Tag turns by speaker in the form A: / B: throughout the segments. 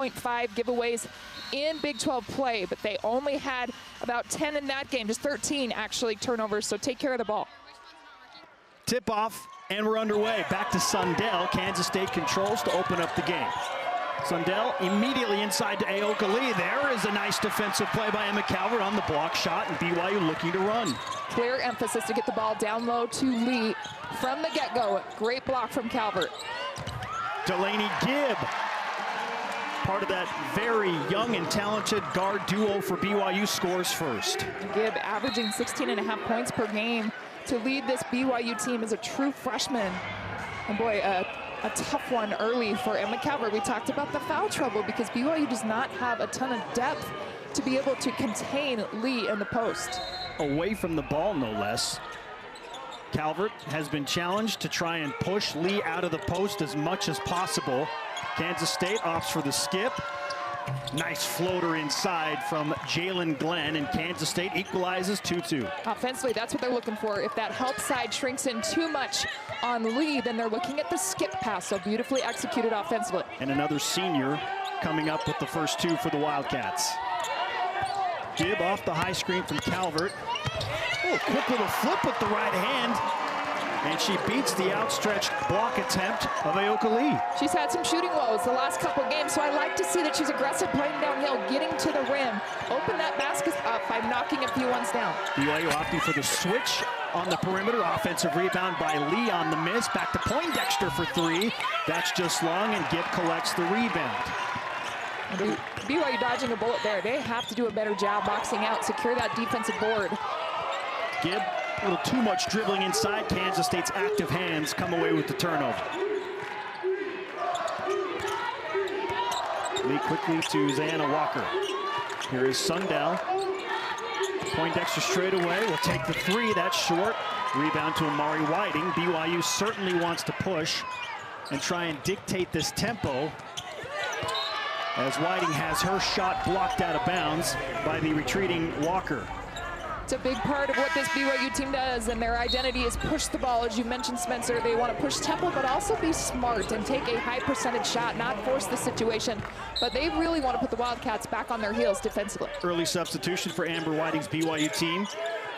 A: 0.5 giveaways in Big 12 play, but they only had about 10 in that game, just 13 actually turnovers, so take care of the ball.
B: Tip off, and we're underway. Back to Sundell. Kansas State controls to open up the game. Sundell immediately inside to Aoka Lee. There is a nice defensive play by Emma Calvert on the block shot, and BYU looking to run.
A: Clear emphasis to get the ball down low to Lee from the get-go. Great block from Calvert.
B: Delaney Gibb, part of that very young and talented guard duo for BYU, scores first.
A: Gibb averaging 16.5 points per game to lead this BYU team as a true freshman. And boy, a tough one early for Emma Calvert. We talked about the foul trouble because BYU does not have a ton of depth to be able to contain Lee in the post.
B: Away from the ball, no less. Calvert has been challenged to try and push Lee out of the post as much as possible. Kansas State opts for the skip. Nice floater inside from Jalen Glenn, and Kansas State equalizes 2-2.
A: Offensively, that's what they're looking for. If that help side shrinks in too much on Lee, then they're looking at the skip pass, so beautifully executed offensively.
B: And another senior coming up with the first two for the Wildcats. Gibb off the high screen from Calvert. Oh, quick little flip with the right hand. And she beats the outstretched block attempt of Aoka Lee.
A: She's had some shooting woes the last couple games, so I like to see that she's aggressive playing downhill, getting to the rim. Open that basket up by knocking a few ones down.
B: BYU opting for the switch on the perimeter. Offensive rebound by Lee on the miss. Back to Poindexter for three. That's just long, and Gibb collects the rebound.
A: BYU dodging a bullet there. They have to do a better job boxing out, secure that defensive board.
B: Gibb, a little too much dribbling inside. Kansas State's active hands come away with the turnover. Lee quickly to Zayana Walker. Here is Sundell. Poindexter straight away will take the three. That's short. Rebound to Amari Whiting. BYU certainly wants to push and try and dictate this tempo, as Whiting has her shot blocked out of bounds by the retreating Walker.
A: It's a big part of what this BYU team does, and their identity is push the ball. As you mentioned, Spencer, they want to push tempo, but also be smart and take a high percentage shot, not force the situation. But they really want to put the Wildcats back on their heels defensively.
B: Early substitution for Amber Whiting's BYU team,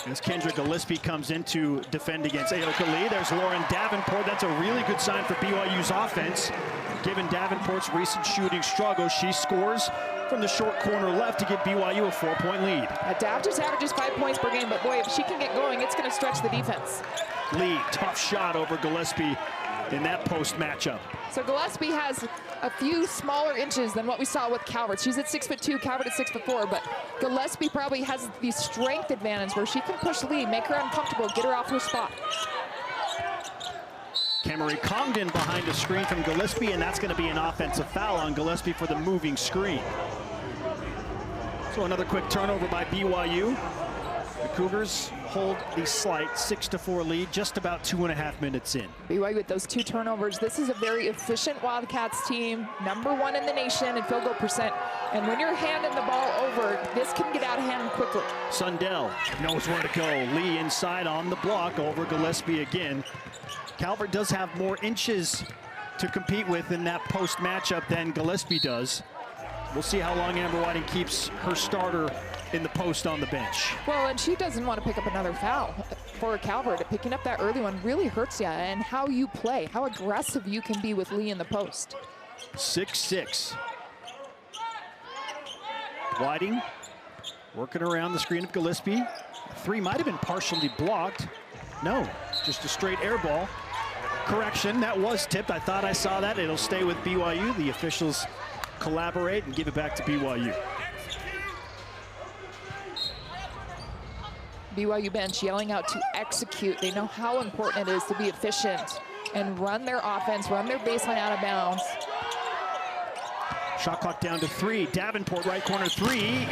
B: as Kendra Gillespie comes in to defend against Aoka Lee. There's Lauren Davenport. That's a really good sign for BYU's offense. Given Davenport's recent shooting struggles, she scores from the short corner left to give BYU a 4-point lead.
A: Dav just averages 5 points per game, but boy, if she can get going, it's going to stretch the defense.
B: Lee, tough shot over Gillespie in that post matchup.
A: So Gillespie has a few smaller inches than what we saw with Calvert. She's at 6'2", Calvert at 6'4", but Gillespie probably has the strength advantage where she can push Lee, make her uncomfortable, get her off her spot.
B: Kemery Congdon behind a screen from Gillespie, and that's going to be an offensive foul on Gillespie for the moving screen. So another quick turnover by BYU. The Cougars hold the slight 6-4 lead just about 2.5 minutes in.
A: BYU with those two turnovers. This is a very efficient Wildcats team, #1 in the nation in field goal percent. And when you're handing the ball over, this can get out of hand quickly.
B: Sundell knows where to go. Lee inside on the block over Gillespie again. Calvert does have more inches to compete with in that post matchup than Gillespie does. We'll see how long Amber Whiting keeps her starter in the post on the bench.
A: Well, and she doesn't want to pick up another foul for Calvert. Picking up that early one really hurts you, and how you play, how aggressive you can be with Lee in the post.
B: 6-6. Whiting working around the screen of Gillespie. Three might have been partially blocked. No, just a straight air ball. Correction, that was tipped. I thought I saw that. It'll stay with BYU. The officials collaborate and give it back to BYU.
A: BYU bench yelling out to execute. They know how important it is to be efficient and run their offense, run their baseline out of bounds.
B: Shot clock down to 3. Davenport, right corner three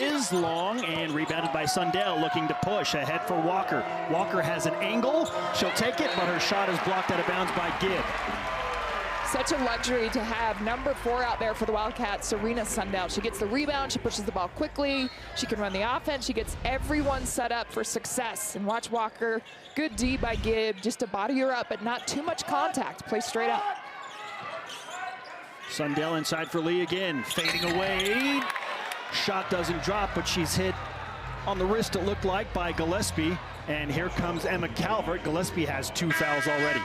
B: is long and rebounded by Sundell, looking to push ahead for Walker. Walker has an angle. She'll take it, but her shot is blocked out of bounds by Gibb.
A: Such a luxury to have #4 out there for the Wildcats, Serena Sundell. She gets the rebound, she pushes the ball quickly, she can run the offense, she gets everyone set up for success. And watch Walker, good D by Gibb, just to body her up, but not too much contact, play straight up.
B: Sundell inside for Lee again, fading away. Shot doesn't drop, but she's hit on the wrist, it looked like, by Gillespie. And here comes Emma Calvert. Gillespie has 2 fouls already.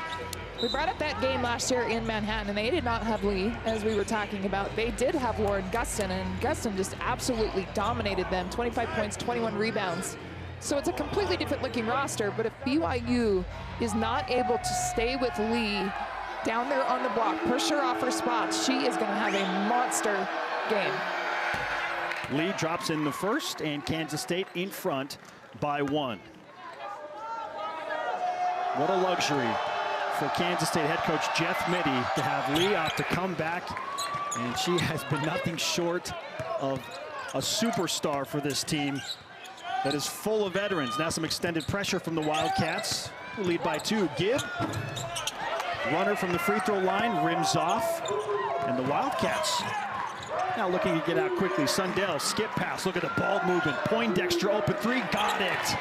A: We brought up that game last year in Manhattan, and they did not have Lee, as we were talking about. They did have Lauren Gustin, and Gustin just absolutely dominated them. 25 points, 21 rebounds. So it's a completely different looking roster, but if BYU is not able to stay with Lee down there on the block, push her off her spots, she is going to have a monster game.
B: Lee drops in the first, and Kansas State in front by 1. What a luxury for Kansas State head coach Jeff Mittie to have Lee off to come back, and she has been nothing short of a superstar for this team that is full of veterans. Now some extended pressure from the Wildcats, who lead by 2. Gibb, runner from the free throw line, rims off, and the Wildcats now looking to get out quickly. Sundell, skip pass, look at the ball movement. Poindexter open 3, got it.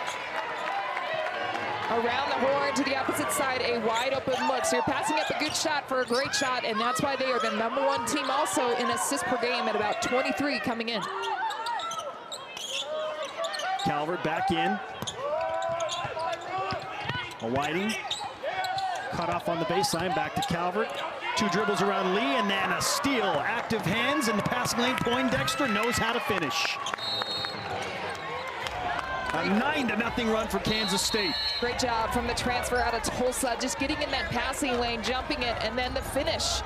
A: Around the horn to the opposite side, a wide open look. So you're passing up a good shot for a great shot, and that's why they are the #1 team also in assists per game at about 23 coming in.
B: Calvert back in. Whiting cut off on the baseline, back to Calvert. 2 dribbles around Lee, and then a steal. Active hands in the passing lane. Poindexter knows how to finish. A 9-0 run for Kansas State.
A: Great job from the transfer out of Tulsa, just getting in that passing lane, jumping it, and then the finish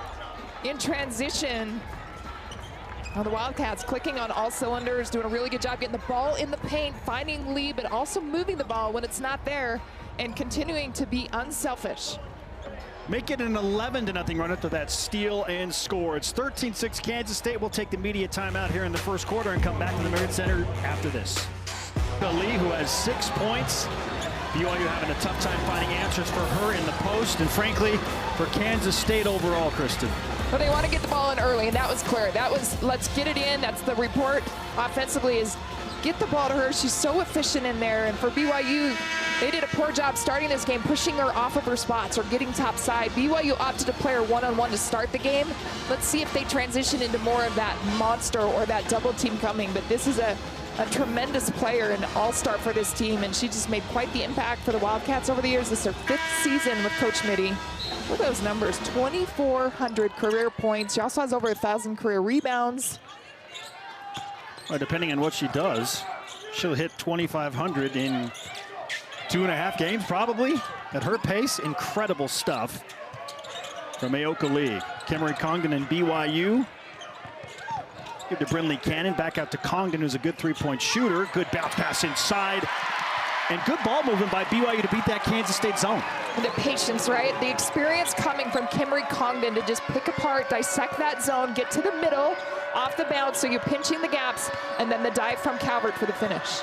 A: in transition. The Wildcats clicking on all cylinders, doing a really good job getting the ball in the paint, finding Lee, but also moving the ball when it's not there, and continuing to be unselfish.
B: Make it an 11-0 run after that steal and score. It's 13-6 Kansas State. We'll take the media timeout here in the first quarter and come back to the Marriott Center after this. Lee, who has 6 points. BYU having a tough time finding answers for her in the post, and frankly, for Kansas State overall, Kristen.
A: But they want to get the ball in early, and that was clear. That was, let's get it in. That's the report offensively, is get the ball to her. She's so efficient in there, and for BYU, they did a poor job starting this game, pushing her off of her spots or getting top side. BYU opted to play her one-on-one to start the game. Let's see if they transition into more of that monster or that double team coming, but this is a tremendous player, an all-star for this team, and she just made quite the impact for the Wildcats over the years. This is her 5th season with Coach Mittie. Look at those numbers, 2,400 career points. She also has over 1,000 career rebounds.
B: Well, depending on what she does, she'll hit 2,500 in 2.5 games, probably. At her pace, incredible stuff from Aoka Lee. Kimmery Congdon and BYU. Give to Brinley Cannon, back out to Congdon, who's a good 3-point shooter. Good bounce pass inside. And good ball movement by BYU to beat that Kansas State zone.
A: And the patience, right? The experience coming from Kimmery Congdon to just pick apart, dissect that zone, get to the middle, off the bounce, so you're pinching the gaps, and then the dive from Calvert for the finish.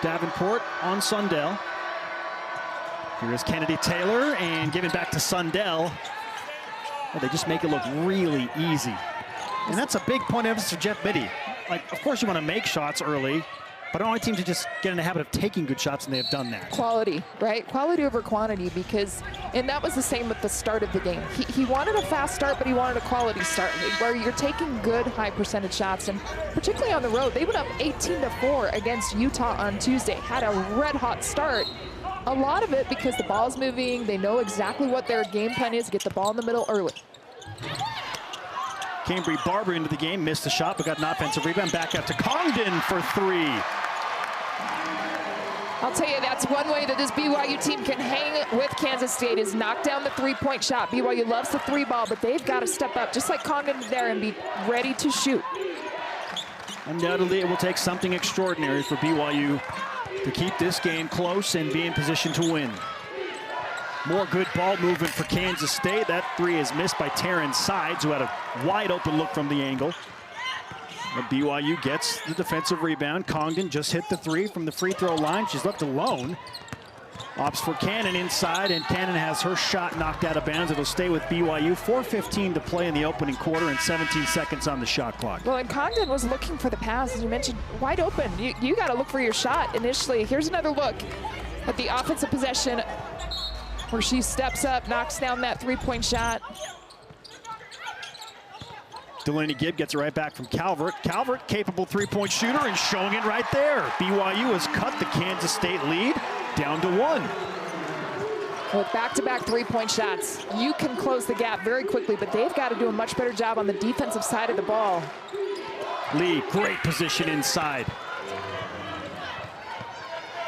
B: Davenport on Sundell. Here is Kennedy Taylor, and giving back to Sundell. Well, they just make it look really easy. And that's a big point of emphasis for Jeff Mittie. Like, of course you want to make shots early, but I want teams to just get in the habit of taking good shots, and they have done that.
A: Quality, right? Quality over quantity, because, and that was the same with the start of the game. He wanted a fast start, but he wanted a quality start, where you're taking good high percentage shots, and particularly on the road. They went up 18-4 against Utah on Tuesday, had a red hot start. A lot of it because the ball's moving, they know exactly what their game plan is, get the ball in the middle early.
B: Cambry Barber into the game, missed the shot, but got an offensive rebound. Back out to Congdon for 3.
A: I'll tell you, that's one way that this BYU team can hang with Kansas State, is knock down the 3-point shot. BYU loves the 3 ball, but they've got to step up, just like Congdon did there, and be ready to shoot.
B: Undoubtedly, it will take something extraordinary for BYU to keep this game close and be in position to win. More good ball movement for Kansas State. That 3 is missed by Taryn Sides, who had a wide open look from the angle. But BYU gets the defensive rebound. Congdon just hit the 3 from the free throw line. She's left alone. Opts for Cannon inside, and Cannon has her shot knocked out of bounds. It'll stay with BYU. 4:15 to play in the opening quarter and 17 seconds on the shot clock.
A: Well, and Congdon was looking for the pass, as you mentioned, wide open. You got to look for your shot initially. Here's another look at the offensive possession, where she steps up, knocks down that 3-point shot.
B: Delaney Gibb gets it right back from Calvert. Calvert, capable three-point shooter, and showing it right there. BYU has cut the Kansas State lead down to 1.
A: With back-to-back three-point shots, you can close the gap very quickly, but they've got to do a much better job on the defensive side of the ball.
B: Lee, great position inside.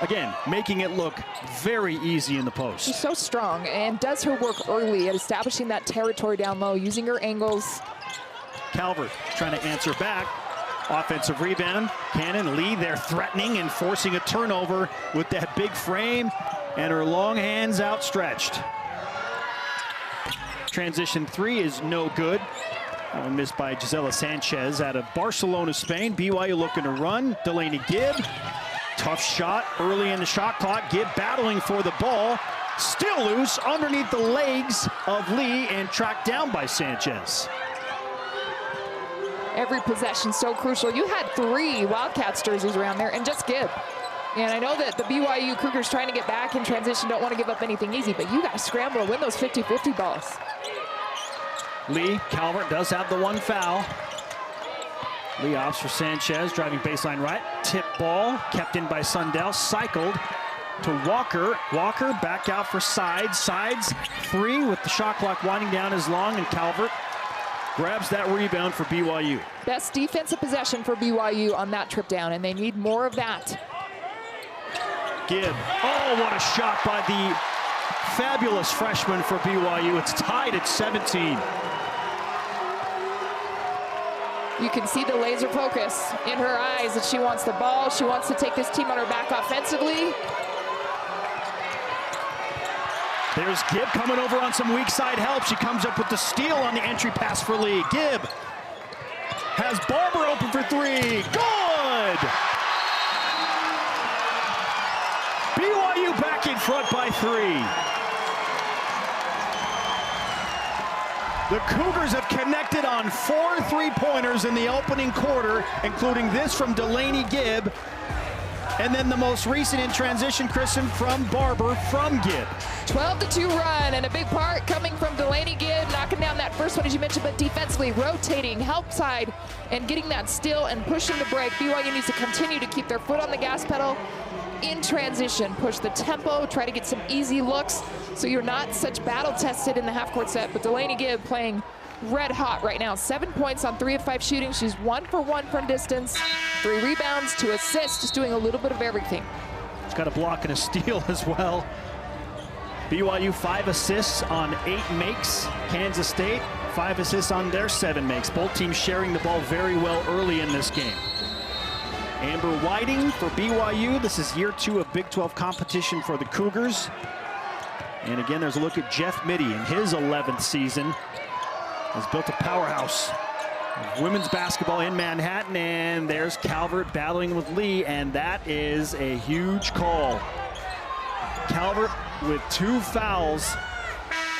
B: Again, making it look very easy in the post.
A: She's so strong and does her work early at establishing that territory down low, using her angles.
B: Calvert trying to answer back. Offensive rebound. Cannon, Lee there threatening and forcing a turnover with that big frame and her long hands outstretched. Transition 3 is no good. Missed by Gisela Sanchez out of Barcelona, Spain. BYU looking to run. Delaney Gibb. Tough shot early in the shot clock. Gibb battling for the ball. Still loose underneath the legs of Lee and tracked down by Sanchez.
A: Every possession so crucial. You had 3 Wildcats jerseys around there and just Gibb. And I know that the BYU Cougars trying to get back in transition don't want to give up anything easy, but you got to scramble to win those 50-50 balls.
B: Lee, Calvert does have the 1 foul. Lee opts for Sanchez, driving baseline right. Tip ball, kept in by Sundell, cycled to Walker. Walker back out for Sides. Sides 3 with the shot clock winding down as long, and Calvert grabs that rebound for BYU.
A: Best defensive possession for BYU on that trip down, and they need more of that.
B: Gibb, oh, what a shot by the fabulous freshman for BYU. It's tied at 17.
A: You can see the laser focus in her eyes that she wants the ball. She wants to take this team on her back offensively.
B: There's Gibb coming over on some weak side help. She comes up with the steal on the entry pass for Lee. Gibb has Barber open for 3. Good! BYU back in front by 3. The Cougars have connected on 4 3-pointers in the opening quarter, including this from Delaney Gibb, and then the most recent in transition, Kristen, from Barber from Gibb.
A: 12-2 run, and a big part coming from Delaney Gibb, knocking down that first one, as you mentioned, but defensively rotating, help side, and getting that steal and pushing the break. BYU needs to continue to keep their foot on the gas pedal in transition, push the tempo, try to get some easy looks so you're not such battle tested in the half-court set. But Delaney Gibb playing red hot right now. 7 points on 3 of 5 shooting. She's 1 for 1 from distance, 3 rebounds, 2 assists, just doing a little bit of everything.
B: She's got a block and a steal as well. BYU 5 assists on 8 makes. Kansas State 5 assists on their 7 makes. Both teams sharing the ball very well early in this game. Amber Whiting for BYU. This is year 2 of Big 12 competition for the Cougars. And again, there's a look at Jeff Mitty in his 11th season. Has built a powerhouse of women's basketball in Manhattan. And there's Calvert battling with Lee, and that is a huge call. Calvert with 2 fouls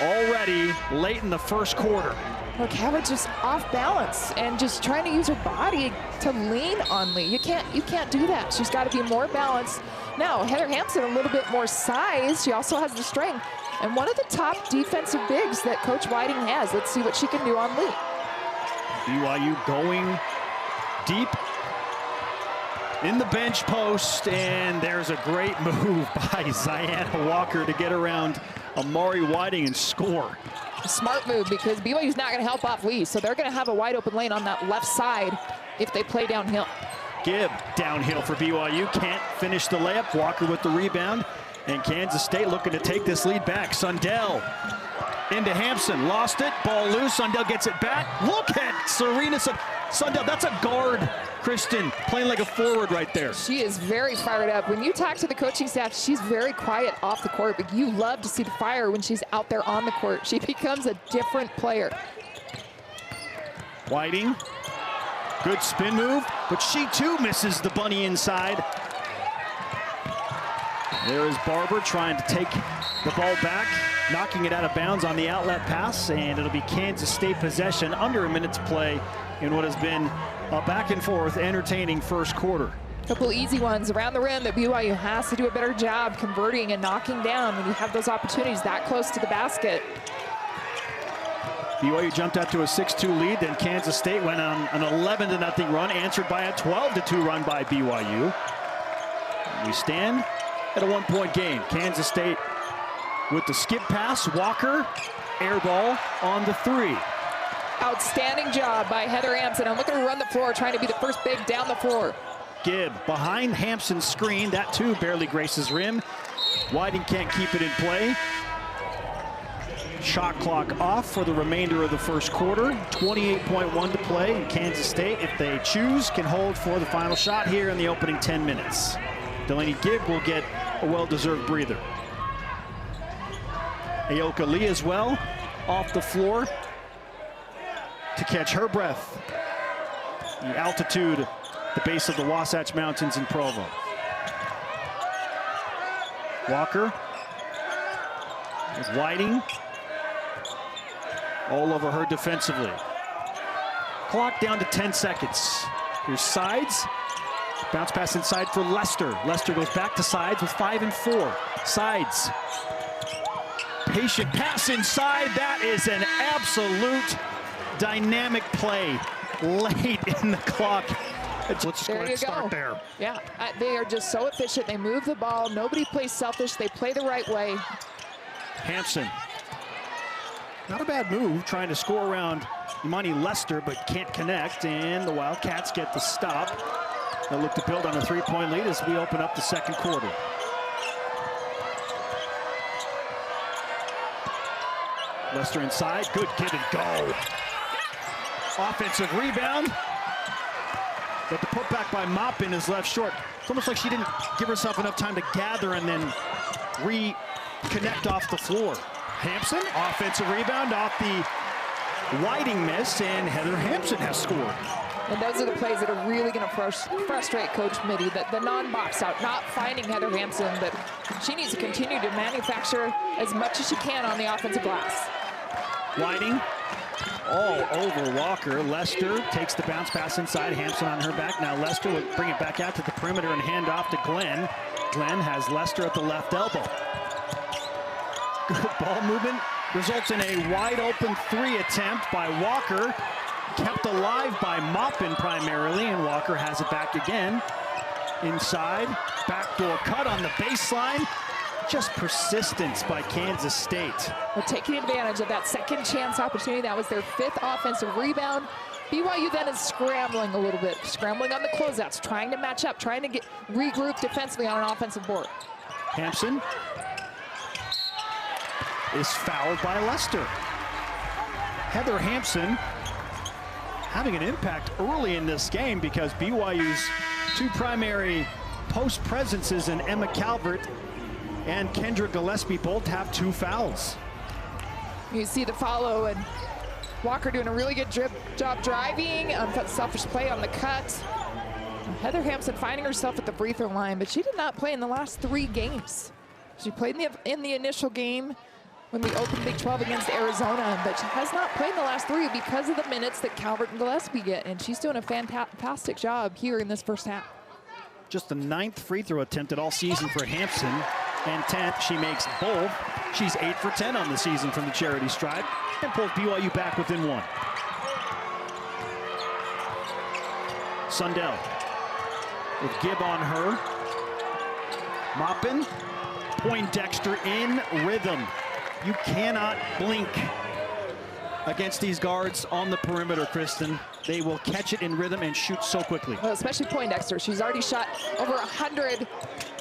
B: already late in the first quarter.
A: Well, Calvert just off balance and just trying to use her body to lean on Lee. You can't do that. She's got to be more balanced. Now, Heather Hampson, a little bit more size. She also has the strength. And one of the top defensive bigs that Coach Whiting has. Let's see what she can do on Lee.
B: BYU going deep in the bench post, and there's a great move by Ziana Walker to get around Amari Whiting and score.
A: A smart move, because BYU's not going to help off Lee, so they're going to have a wide open lane on that left side if they play downhill.
B: Gibb downhill for BYU, can't finish the layup. Walker with the rebound, and Kansas State looking to take this lead back. Sundell into Hampson, lost it, ball loose. Sundell gets it back. Look at Serena Sundell. That's a guard, Kristen, playing like a forward right there.
A: She is very fired up. When you talk to the coaching staff, she's very quiet off the court, but you love to see the fire when she's out there on the court. She becomes a different player.
B: Whiting, good spin move, but she too misses the bunny inside. There is Barber trying to take the ball back, knocking it out of bounds on the outlet pass, and it'll be Kansas State possession under a minute to play in what has been a back and forth, entertaining first quarter.
A: Couple easy ones around the rim that BYU has to do a better job converting and knocking down when you have those opportunities that close to the basket.
B: BYU jumped out to a 6-2 lead, then Kansas State went on an 11-0 run, answered by a 12-2 run by BYU. We stand at a 1-point game. Kansas State with the skip pass, Walker, air ball on the 3.
A: Outstanding job by Heather Hampson. I'm looking to run the floor, trying to be the first big down the floor.
B: Gibb behind Hampson's screen. That too barely graces rim. Whiting can't keep it in play. Shot clock off for the remainder of the first quarter. 28.1 to play. And Kansas State, if they choose, can hold for the final shot here in the opening 10 minutes. Delaney Gibb will get a well-deserved breather. Aoka Lee as well, off the floor to catch her breath. The altitude, the base of the Wasatch Mountains in Provo. Walker with Whiting all over her defensively. Clock down to 10 seconds. Here's Sides. Bounce pass inside for Lester. Lester goes back to Sides with 5 and 4. Sides. Patient pass inside. That is an absolute dynamic play late in the clock. Let's just go ahead and start there.
A: Yeah, they are just so efficient. They move the ball. Nobody plays selfish. They play the right way.
B: Hampson. Not a bad move, trying to score around Imani Lester, but can't connect. And the Wildcats get the stop. They'll look to build on a 3-point lead as we open up the second quarter. Lester inside, good give and go. Offensive rebound, but the putback by Maupin is left short. It's almost like she didn't give herself enough time to gather and then reconnect off the floor. Hampson, offensive rebound off the Whiting miss, and Heather Hampson has scored.
A: And those are the plays that are really going to frustrate Coach Mitty, the non-box out, not finding Heather Hampson, but she needs to continue to manufacture as much as she can on the offensive glass.
B: Whiting all over Walker. Lester takes the bounce pass inside. Hampson on her back. Now Lester will bring it back out to the perimeter and hand off to Glenn. Glenn has Lester at the left elbow. Good ball movement. Results in a wide open 3 attempt by Walker. Kept alive by Maupin primarily, and Walker has it back again. Inside, backdoor cut on the baseline. Just persistence by Kansas State.
A: We're taking advantage of that second chance opportunity. That was their 5th offensive rebound. BYU then is scrambling a little bit, scrambling on the closeouts, trying to match up, trying to regroup defensively on an offensive board.
B: Hampson is fouled by Lester. Heather Hampson having an impact early in this game because BYU's 2 primary post presences in Emma Calvert and Kendra Gillespie both have 2 fouls.
A: You see the follow, and Walker doing a really good job driving, selfish play on the cut. Heather Hampson finding herself at the free throw line, but she did not play in the last 3 games. She played in the initial game when we opened Big 12 against Arizona, but she has not played in the last 3 because of the minutes that Calvert and Gillespie get, and she's doing a fantastic job here in this first half.
B: Just the 9th free throw attempted all season for Hampson, and 10th, she makes both. She's 8 for 10 on the season from the charity stripe and pulls BYU back within 1. Sundell with Gibb on her. Maupin, Poindexter in rhythm. You cannot blink against these guards on the perimeter, Kristen. They will catch it in rhythm and shoot so quickly.
A: Well, especially Poindexter. She's already shot over 100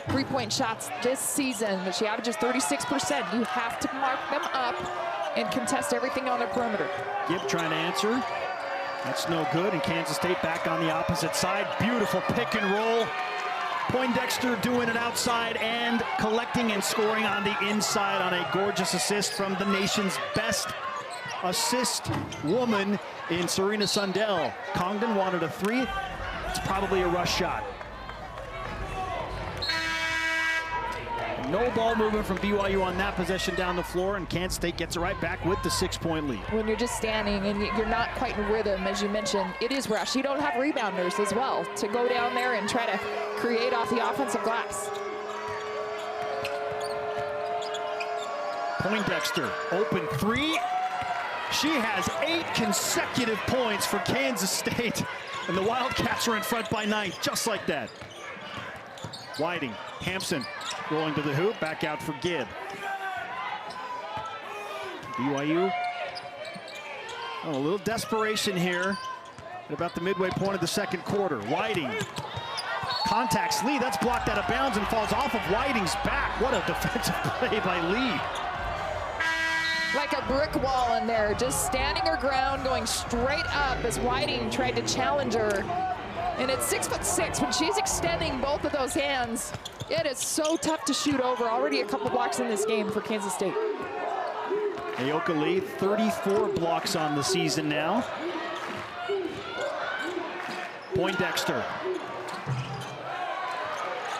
A: 3-point shots this season, but she averages 36%. You have to mark them up and contest everything on the perimeter.
B: Gibb trying to answer. That's no good, and Kansas State back on the opposite side. Beautiful pick and roll. Poindexter doing it outside and collecting and scoring on the inside on a gorgeous assist from the nation's best assist woman in Serena Sundell. Congdon wanted a 3. It's probably a rush shot. No ball movement from BYU on that possession down the floor, and Kansas State gets it right back with the 6-point lead.
A: When you're just standing and you're not quite in rhythm, as you mentioned, it is rush. You don't have rebounders as well to go down there and try to create off the offensive glass.
B: Poindexter, open 3. She has 8 consecutive points for Kansas State, and the Wildcats are in front by 9, just like that. Whiting, Hampson rolling to the hoop, back out for Gibb. BYU, a little desperation here at about the midway point of the second quarter. Whiting contacts Lee, that's blocked out of bounds and falls off of Whiting's back. What a defensive play by Lee.
A: Like a brick wall in there, just standing her ground, going straight up as Whiting tried to challenge her. And at 6'6", when she's extending both of those hands, it is so tough to shoot over. Already a couple blocks in this game for Kansas State.
B: Ayoka Lee, 34 blocks on the season now. Poindexter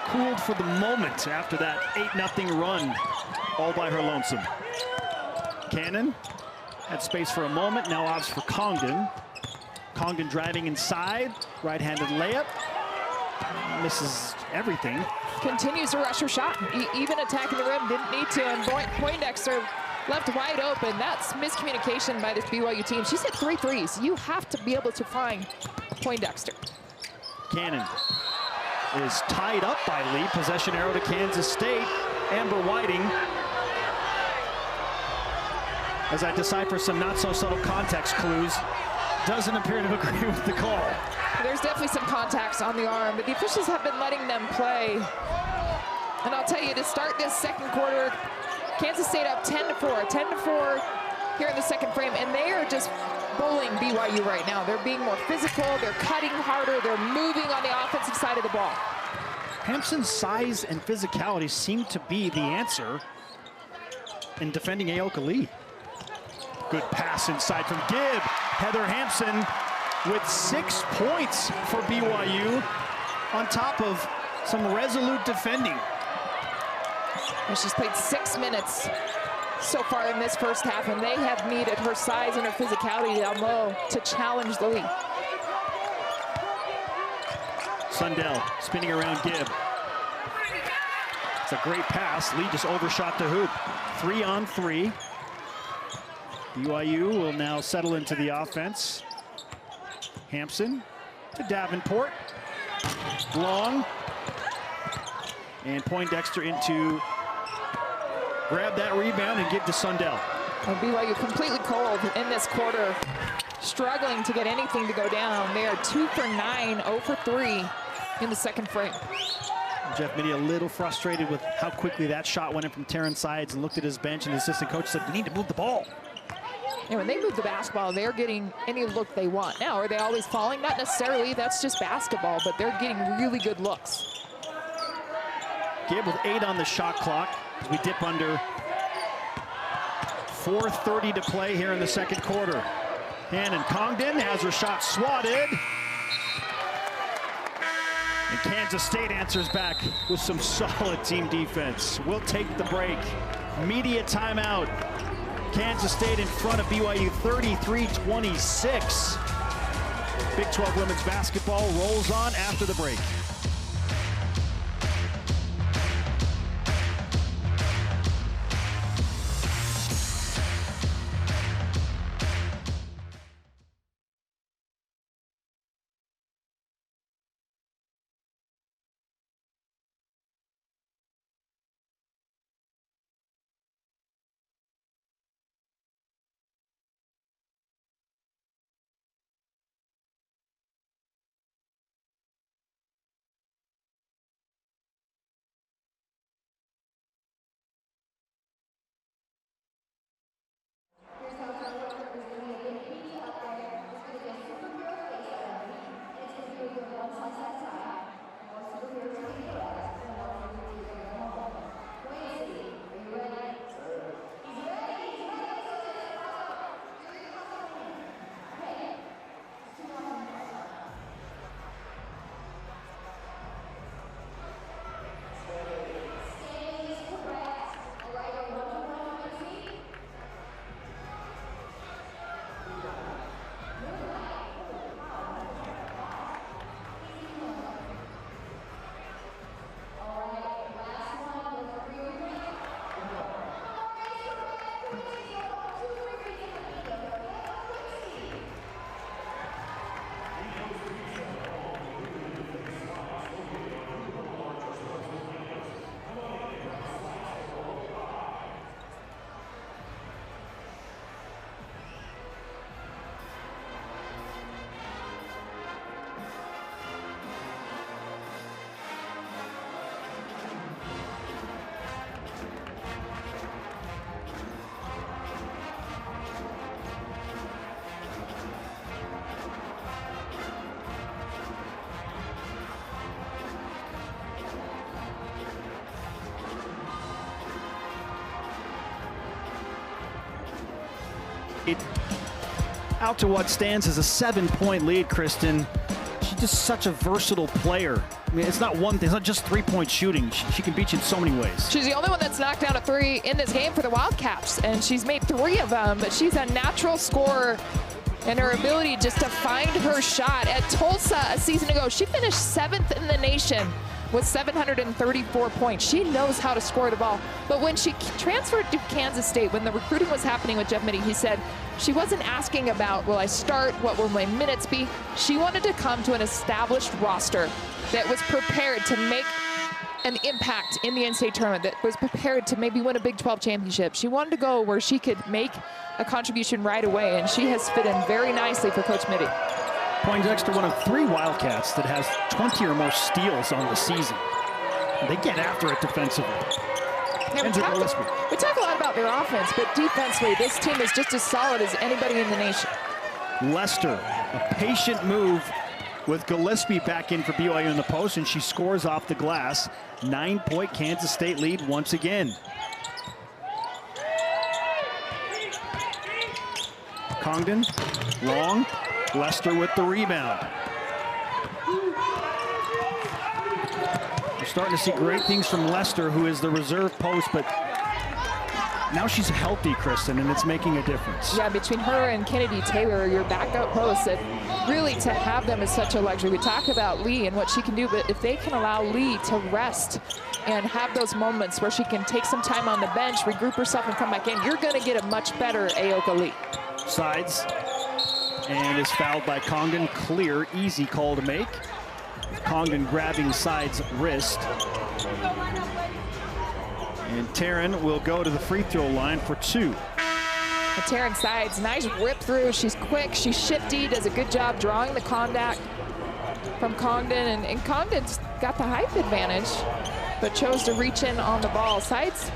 B: cooled for the moment after that 8-0 run, all by her lonesome. Cannon had space for a moment, now opts for Congdon. Congdon driving inside, right-handed layup. Misses everything.
A: Continues to rush her shot, even attacking the rim, didn't need to, and Poindexter left wide open. That's miscommunication by this BYU team. She's hit 3 threes. You have to be able to find Poindexter.
B: Cannon is tied up by Lee. Possession arrow to Kansas State. Amber Whiting, as I decipher some not-so-subtle context clues, doesn't appear to agree with the call.
A: There's definitely some contacts on the arm, but the officials have been letting them play. And I'll tell you, to start this second quarter, Kansas State up 10-4. 10-4 here in the second frame, and they are just bullying BYU right now. They're being more physical, they're cutting harder, they're moving on the offensive side of the ball.
B: Hampson's size and physicality seem to be the answer in defending Ayoka Lee. Good pass inside from Gibb. Heather Hampson with 6 points for BYU on top of some resolute defending.
A: And she's played 6 minutes so far in this first half, and they have needed her size and her physicality down low to challenge the lead.
B: Sundell spinning around Gibb. It's a great pass. Lee just overshot the hoop. 3-on-3. BYU will now settle into the offense. Hampson to Davenport. Long. And Poindexter into grab that rebound and give to Sundell.
A: And BYU completely cold in this quarter, struggling to get anything to go down. They are 2 for 9, 0 for 3 in the second frame.
B: Jeff Mitty a little frustrated with how quickly that shot went in from Terran Sides, and looked at his bench, and the assistant coach said, "We need to move the ball."
A: And when they move the basketball, they're getting any look they want. Now, are they always falling? Not necessarily. That's just basketball, but they're getting really good looks.
B: Gibb with 8 on the shot clock as we dip under 4:30 to play here in the second quarter. Hannon Congdon has her shot swatted. And Kansas State answers back with some solid team defense. We'll take the break. Media timeout. Kansas State in front of BYU 33-26. Big 12 women's basketball rolls on after the break. Out to what stands as a 7-point lead, Kristen. She's just such a versatile player. I mean, it's not one thing. It's not just three-point shooting. She can beat you in so many ways.
A: She's the only one that's knocked down a three in this game for the Wildcats, and she's made 3 of them, but she's a natural scorer, and her ability just to find her shot. At Tulsa a season ago, she finished 7th in the nation with 734 points. She knows how to score the ball. But when she transferred to Kansas State, when the recruiting was happening with Jeff Mittie, he said she wasn't asking about, will I start, what will my minutes be? She wanted to come to an established roster that was prepared to make an impact in the NCAA tournament, that was prepared to maybe win a Big 12 championship. She wanted to go where she could make a contribution right away, and she has fit in very nicely for Coach Mittie.
B: Poindexter, one of 3 Wildcats that has 20 or more steals on the season. They get after it defensively.
A: Yeah, we talk a lot about their offense, but defensively, this team is just as solid as anybody in the nation.
B: Lester, a patient move with Gillespie back in for BYU in the post, and she scores off the glass. 9-point Kansas State lead once again. Congdon, long. Lester with the rebound. We're starting to see great things from Lester, who is the reserve post, but now she's healthy, Kristen, and it's making a difference.
A: Yeah, between her and Kennedy Taylor, your backup posts, that really to have them is such a luxury. We talk about Lee and what she can do, but if they can allow Lee to rest and have those moments where she can take some time on the bench, regroup herself, and come back in, you're going to get a much better Aoka Lee.
B: Sides. And is fouled by Congdon. Clear, easy call to make. Congdon grabbing Sides' wrist. And Taryn will go to the free throw line for 2.
A: Taryn Sides, nice rip through. She's quick, she's shifty, does a good job drawing the contact from Congdon. And Congdon's got the height advantage, but chose to reach in on the ball. Sides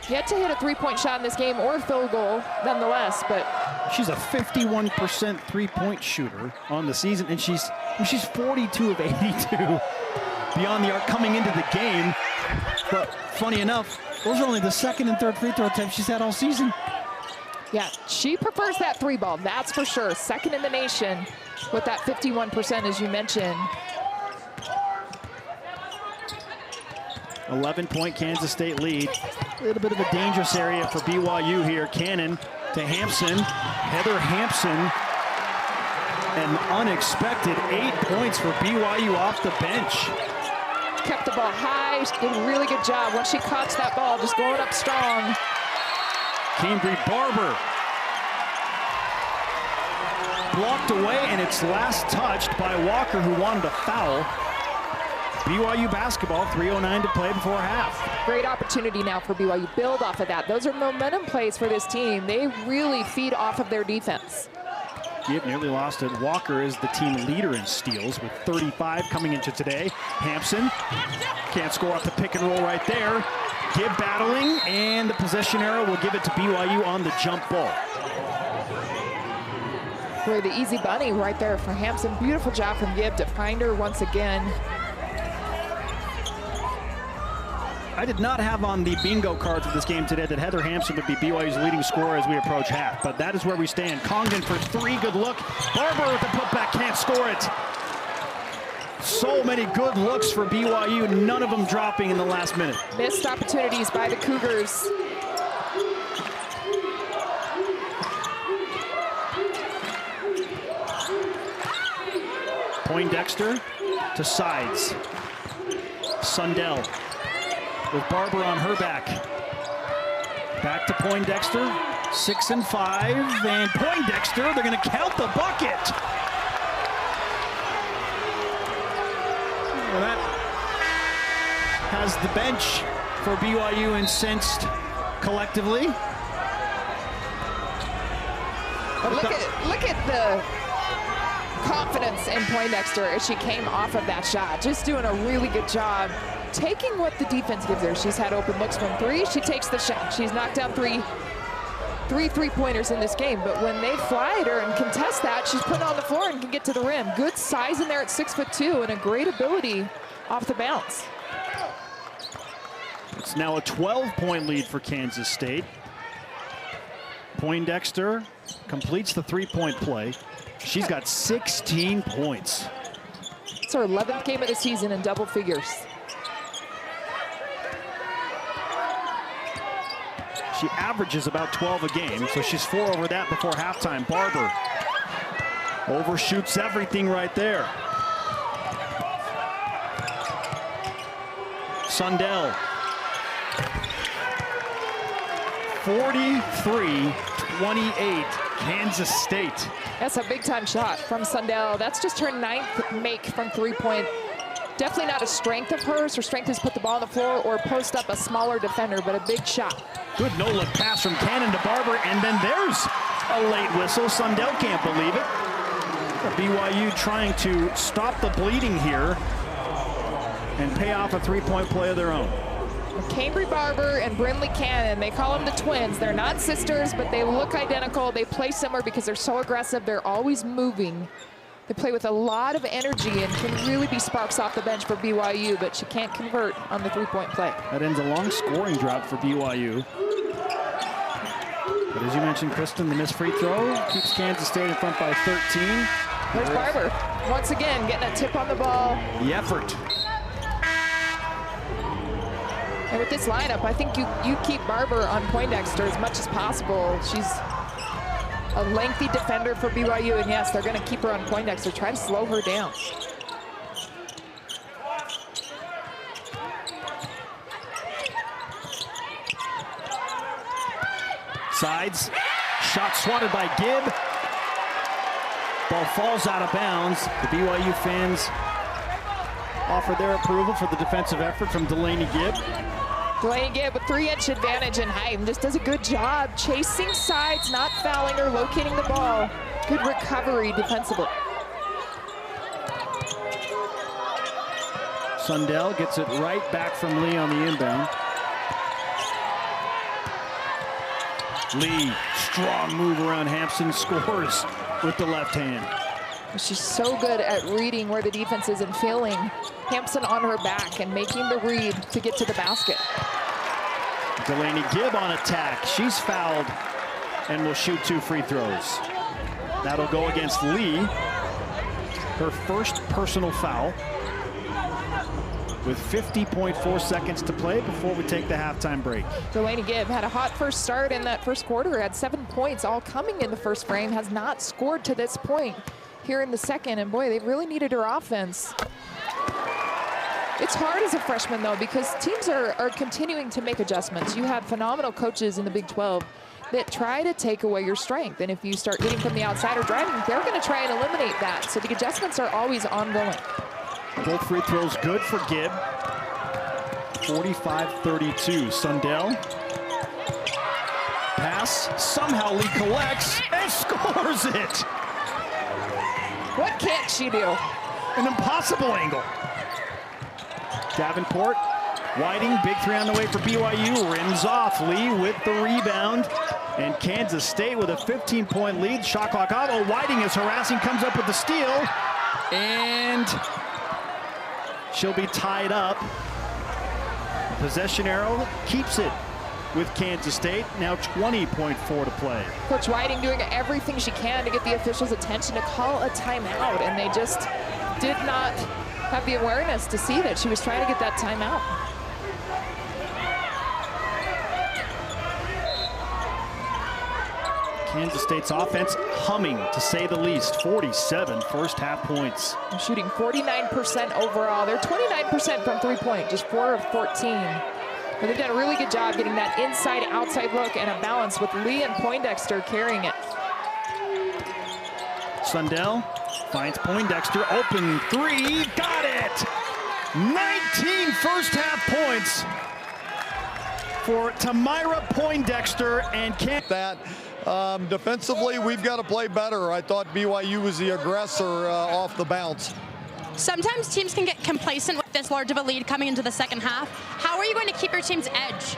A: yet to hit a 3-point shot in this game or a field goal nonetheless, but
B: she's a 51% three-point shooter on the season, and she's 42 of 82 beyond the arc coming into the game. But funny enough, those are only the 2nd and 3rd free throw attempts she's had all season.
A: Yeah, she prefers that 3 ball, that's for sure. 2nd in the nation with that 51%, as you mentioned.
B: 11-point Kansas State lead. A little bit of a dangerous area for BYU here. Cannon to Hampson. Heather Hampson. An unexpected 8 points for BYU off the bench.
A: Kept the ball high. She did a really good job. Once she caught that ball, just going up strong.
B: Cambry Barber. Blocked away, and it's last touched by Walker, who wanted a foul. BYU basketball, 3:09 to play before half.
A: Great opportunity now for BYU. Build off of that. Those are momentum plays for this team. They really feed off of their defense.
B: Gibb nearly lost it. Walker is the team leader in steals with 35 coming into today. Hampson can't score off the pick and roll right there. Gibb battling, and the possession arrow will give it to BYU on the jump ball.
A: Boy, the easy bunny right there for Hampson. Beautiful job from Gibb to find her once again.
B: I did not have on the bingo cards of this game today that Heather Hampson would be BYU's leading scorer as we approach half, but that is where we stand. Congdon for 3, good look. Barber with the putback, can't score it. So many good looks for BYU, none of them dropping in the last minute.
A: Missed opportunities by the Cougars.
B: Poindexter to Sides. Sundell with Barber on her back. Back to Poindexter, 6 and 5, and Poindexter, they're gonna count the bucket. Well, that has the bench for BYU incensed collectively.
A: Look at the confidence in Poindexter as she came off of that shot. Just doing a really good job taking what the defense gives her. She's had open looks from 3. She takes the shot. She's knocked down three three-pointers in this game, but when they fly at her and contest that, she's put on the floor and can get to the rim. Good size in there at 6'2" and a great ability off the bounce.
B: It's now a 12-point lead for Kansas State. Poindexter completes the three-point play. She's got 16 points.
A: It's her 11th game of the season in double figures.
B: She averages about 12 a game, so she's 4 over that before halftime. Barber overshoots everything right there. Sundell. 43-28, Kansas State.
A: That's a big-time shot from Sundell. That's just her 9th make from three-point. Definitely not a strength of hers. Her strength is put the ball on the floor or post up a smaller defender, but a big shot.
B: Good no-look pass from Cannon to Barber, and then there's a late whistle. Sundell can't believe it. BYU trying to stop the bleeding here and pay off a three-point play of their own.
A: Cambry Barber and Brinley Cannon, they call them the twins. They're not sisters, but they look identical. They play similar because they're so aggressive. They're always moving. They play with a lot of energy and can really be sparks off the bench for BYU, but she can't convert on the three-point play.
B: That ends a long scoring drought for BYU. But as you mentioned, Kristen, the missed free throw keeps Kansas State in front by 13.
A: There's Barber, once again, getting a tip on the ball.
B: The effort.
A: And with this lineup, I think you keep Barber on Poindexter as much as possible. She's a lengthy defender for BYU, and yes, they're going to keep her on Poindexter, try to slow her down.
B: Sides, shot swatted by Gibb. Ball falls out of bounds. The BYU fans offer their approval for the defensive effort from Delaney Gibb.
A: Delaney Gibb with 3-inch advantage in height and just does a good job chasing sides, not fouling or locating the ball. Good recovery defensively.
B: Sundell gets it right back from Lee on the inbound. Lee, strong move around Hampson, scores with the left hand.
A: She's so good at reading where the defense is and feeling Hampson on her back and making the read to get to the basket.
B: Delaney Gibb on attack. She's fouled and will shoot 2 free throws. That'll go against Lee. Her first personal foul with 50.4 seconds to play before we take the halftime break.
A: Delaney Gibb had a hot first start in that first quarter, had 7 points all coming in the first frame, has not scored to this point here in the second, and boy, they really needed her offense. It's hard as a freshman though, because teams are continuing to make adjustments. You have phenomenal coaches in the Big 12 that try to take away your strength, and if you start getting from the outside or driving, they're going to try and eliminate that. So the adjustments are always ongoing.
B: Both free throws good for Gibb. 45-32. Sundell. Pass. Somehow Lee collects and scores it.
A: What can't she do?
B: An impossible angle. Davenport. Whiting, big three on the way for BYU. Rims off. Lee with the rebound. And Kansas State with a 15-point lead. Shot clock out. Oh, Whiting is harassing, comes up with the steal. And she'll be tied up. Possession arrow keeps it with Kansas State. Now 20.4 to play.
A: Coach Whiting doing everything she can to get the officials' attention to call a timeout, and they just did not have the awareness to see that she was trying to get that timeout.
B: Kansas State's offense humming, to say the least. 47 first half points.
A: They're shooting 49% overall. They're 29% from three-point, just 4 of 14. But they've done a really good job getting that inside-outside look and a balance with Lee and Poindexter carrying it.
B: Sundell finds Poindexter, open three, got it! 19 first half points for Tamira Poindexter and that.
C: Defensively, we've got to play better. I thought BYU was the aggressor off the bounce.
D: Sometimes teams can get complacent with this large of a lead coming into the second half. How are you going to keep your team's edge?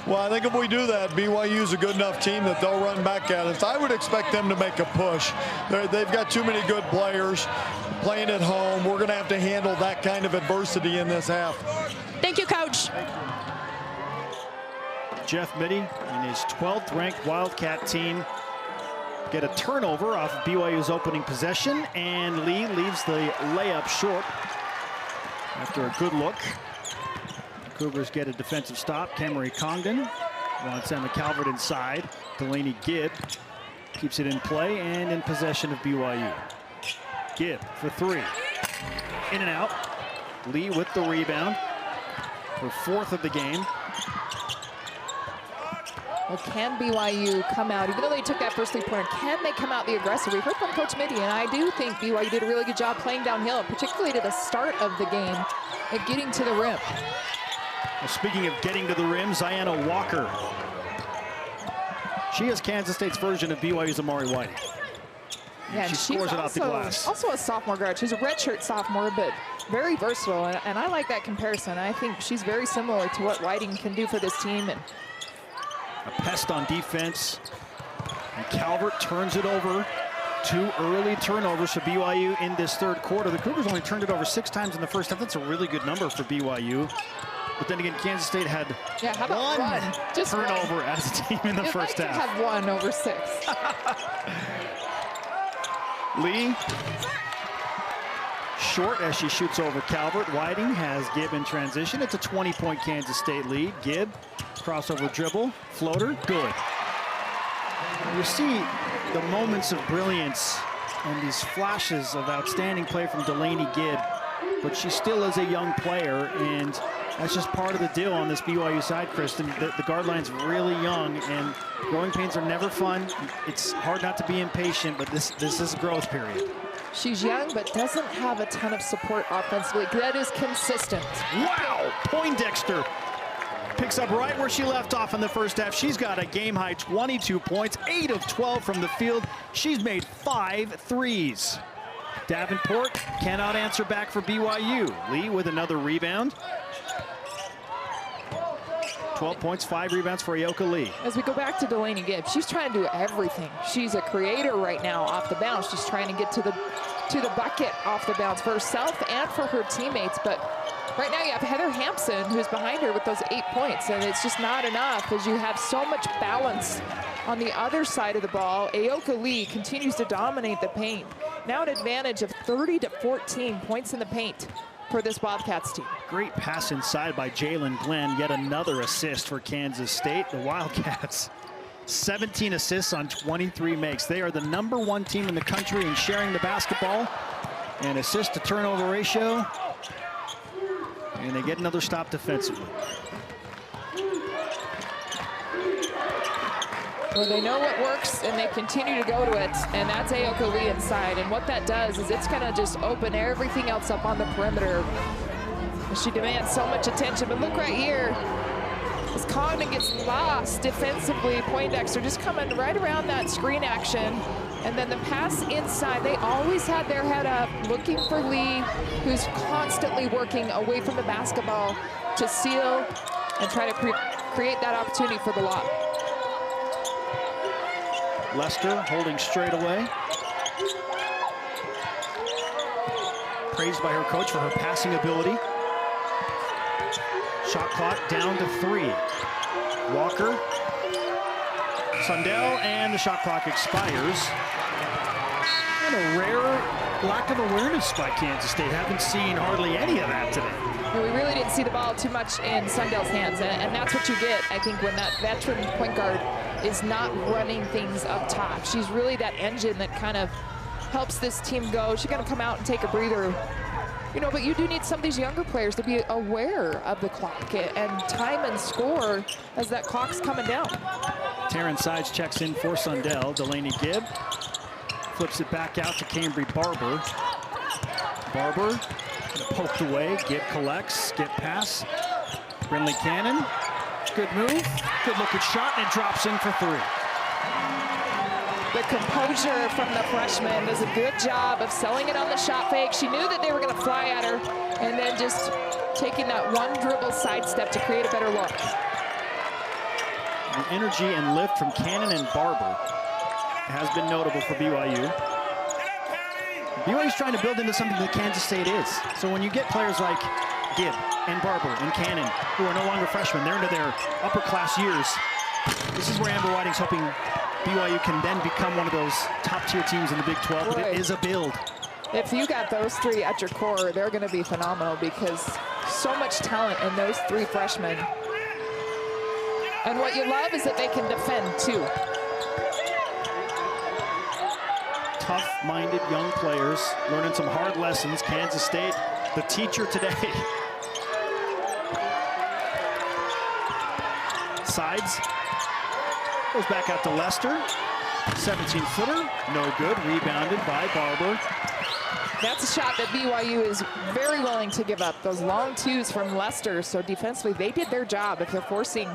C: Well, I think if we do that, BYU is a good enough team that they'll run back at us. I would expect them to make a push. They've got too many good players playing at home. We're going to have to handle that kind of adversity in this half.
D: Thank you, Coach.
B: Jeff Mitty and his 12th ranked Wildcat team get a turnover off of BYU's opening possession, and Lee leaves the layup short after a good look. The Cougars get a defensive stop. Camry Congdon wants Emma Calvert inside. Delaney Gibb keeps it in play and in possession of BYU. Gibb for three. In and out. Lee with the rebound. Her fourth of the game.
A: Well, can BYU come out, even though they took that first three-pointer, can they come out the aggressor? We heard from Coach Mitty, and I do think BYU did a really good job playing downhill, particularly to the start of the game and getting to the rim.
B: Well, speaking of getting to the rim, Ziana Walker. She is Kansas State's version of BYU's Amari Whiting.
A: Yeah,
B: she scores it off the glass.
A: Also a sophomore guard. She's a redshirt sophomore, but very versatile, and I like that comparison. I think she's very similar to what Whiting can do for this team. And
B: a pest on defense. And Calvert turns it over. 2 early turnovers for BYU in this third quarter. The Cougars only turned it over 6 times in the first half. That's a really good number for BYU. But then again, Kansas State had
A: how about one
B: turnover
A: one
B: as a team in the first half.
A: Have 1 over 6.
B: Lee short as she shoots over Calvert. Whiting has Gibb in transition. It's a 20-point Kansas State lead. Gibb, crossover dribble, floater, good. You see the moments of brilliance and these flashes of outstanding play from Delaney Gibb, but she still is a young player, and that's just part of the deal on this BYU side, Kristen. The guard line's really young, and growing pains are never fun. It's hard not to be impatient, but this is a growth period.
A: She's young, but doesn't have a ton of support offensively. That is consistent.
B: Wow! Poindexter picks up right where she left off in the first half. She's got a game-high 22 points, 8 of 12 from the field. She's made 5 threes. Davenport cannot answer back for BYU. Lee with another rebound. 12 points, 5 rebounds for Ayoka Lee.
A: As we go back to Delaney Gibb, she's trying to do everything. She's a creator right now off the bounce. She's trying to get to the bucket off the bounce for herself and for her teammates. But right now you have Heather Hampson, who's behind her with those 8 points, and it's just not enough as you have so much balance on the other side of the ball. Ayoka Lee continues to dominate the paint. Now an advantage of 30-14 points in the paint for this Wildcats team.
B: Great pass inside by Jalen Glenn. Yet another assist for Kansas State. The Wildcats, 17 assists on 23 makes. They are the #1 team in the country in sharing the basketball and assist to turnover ratio. And they get another stop defensively.
A: Well, they know what works, and they continue to go to it, and that's Ayoka Lee inside. And what that does is it's going to just open everything else up on the perimeter. She demands so much attention, but look right here. As Congdon gets lost defensively, Poindexter just coming right around that screen action. And then the pass inside, they always had their head up, looking for Lee, who's constantly working away from the basketball to seal and try to create that opportunity for the lob.
B: Lester holding straight away. Praised by her coach for her passing ability. Shot clock down to 3. Walker, Sundell, and the shot clock expires. And a rare lack of awareness by Kansas State. Haven't seen hardly any of that today.
A: We really didn't see the ball too much in Sundell's hands, and that's what you get, I think, when that veteran point guard is not running things up top. She's really that engine that kind of helps this team go. She's going to come out and take a breather. You know, but you do need some of these younger players to be aware of the clock and time and score as that clock's coming down.
B: Taryn Sides checks in for Sundell. Delaney Gibb flips it back out to Cambry Barber. Barber poked away. Gibb collects. Gibb pass. Brinley Cannon. Good move. Good looking shot, and it drops in for 3.
A: The composure from the freshman does a good job of selling it on the shot fake. She knew that they were going to fly at her, and then just taking that one dribble sidestep to create a better look.
B: The energy and lift from Cannon and Barber has been notable for BYU. BYU's trying to build into something that Kansas State is. So when you get players like Gibb and Barber and Cannon, who are no longer freshmen. They're into their upper class years. This is where Amber Whiting's hoping BYU can then become one of those top tier teams in the Big 12, but it is a build.
A: If you got those three at your core, they're going to be phenomenal because so much talent in those three freshmen. And what you love is that they can defend too.
B: Tough-minded young players learning some hard lessons. Kansas State, the teacher today. Sides. Goes back out to Lester. 17-footer, no good. Rebounded by Barber.
A: That's a shot that BYU is very willing to give up. Those long twos from Lester. So defensively, they did their job if they're forcing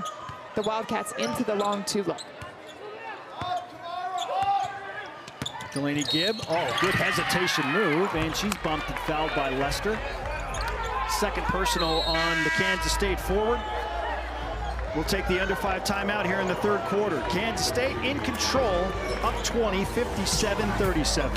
A: the Wildcats into the long two look.
B: Delaney Gibb, oh, good hesitation move, and she's bumped and fouled by Lester. Second personal on the Kansas State forward. We'll take the under 5 timeout here in the third quarter. Kansas State in control, up 20, 57-37.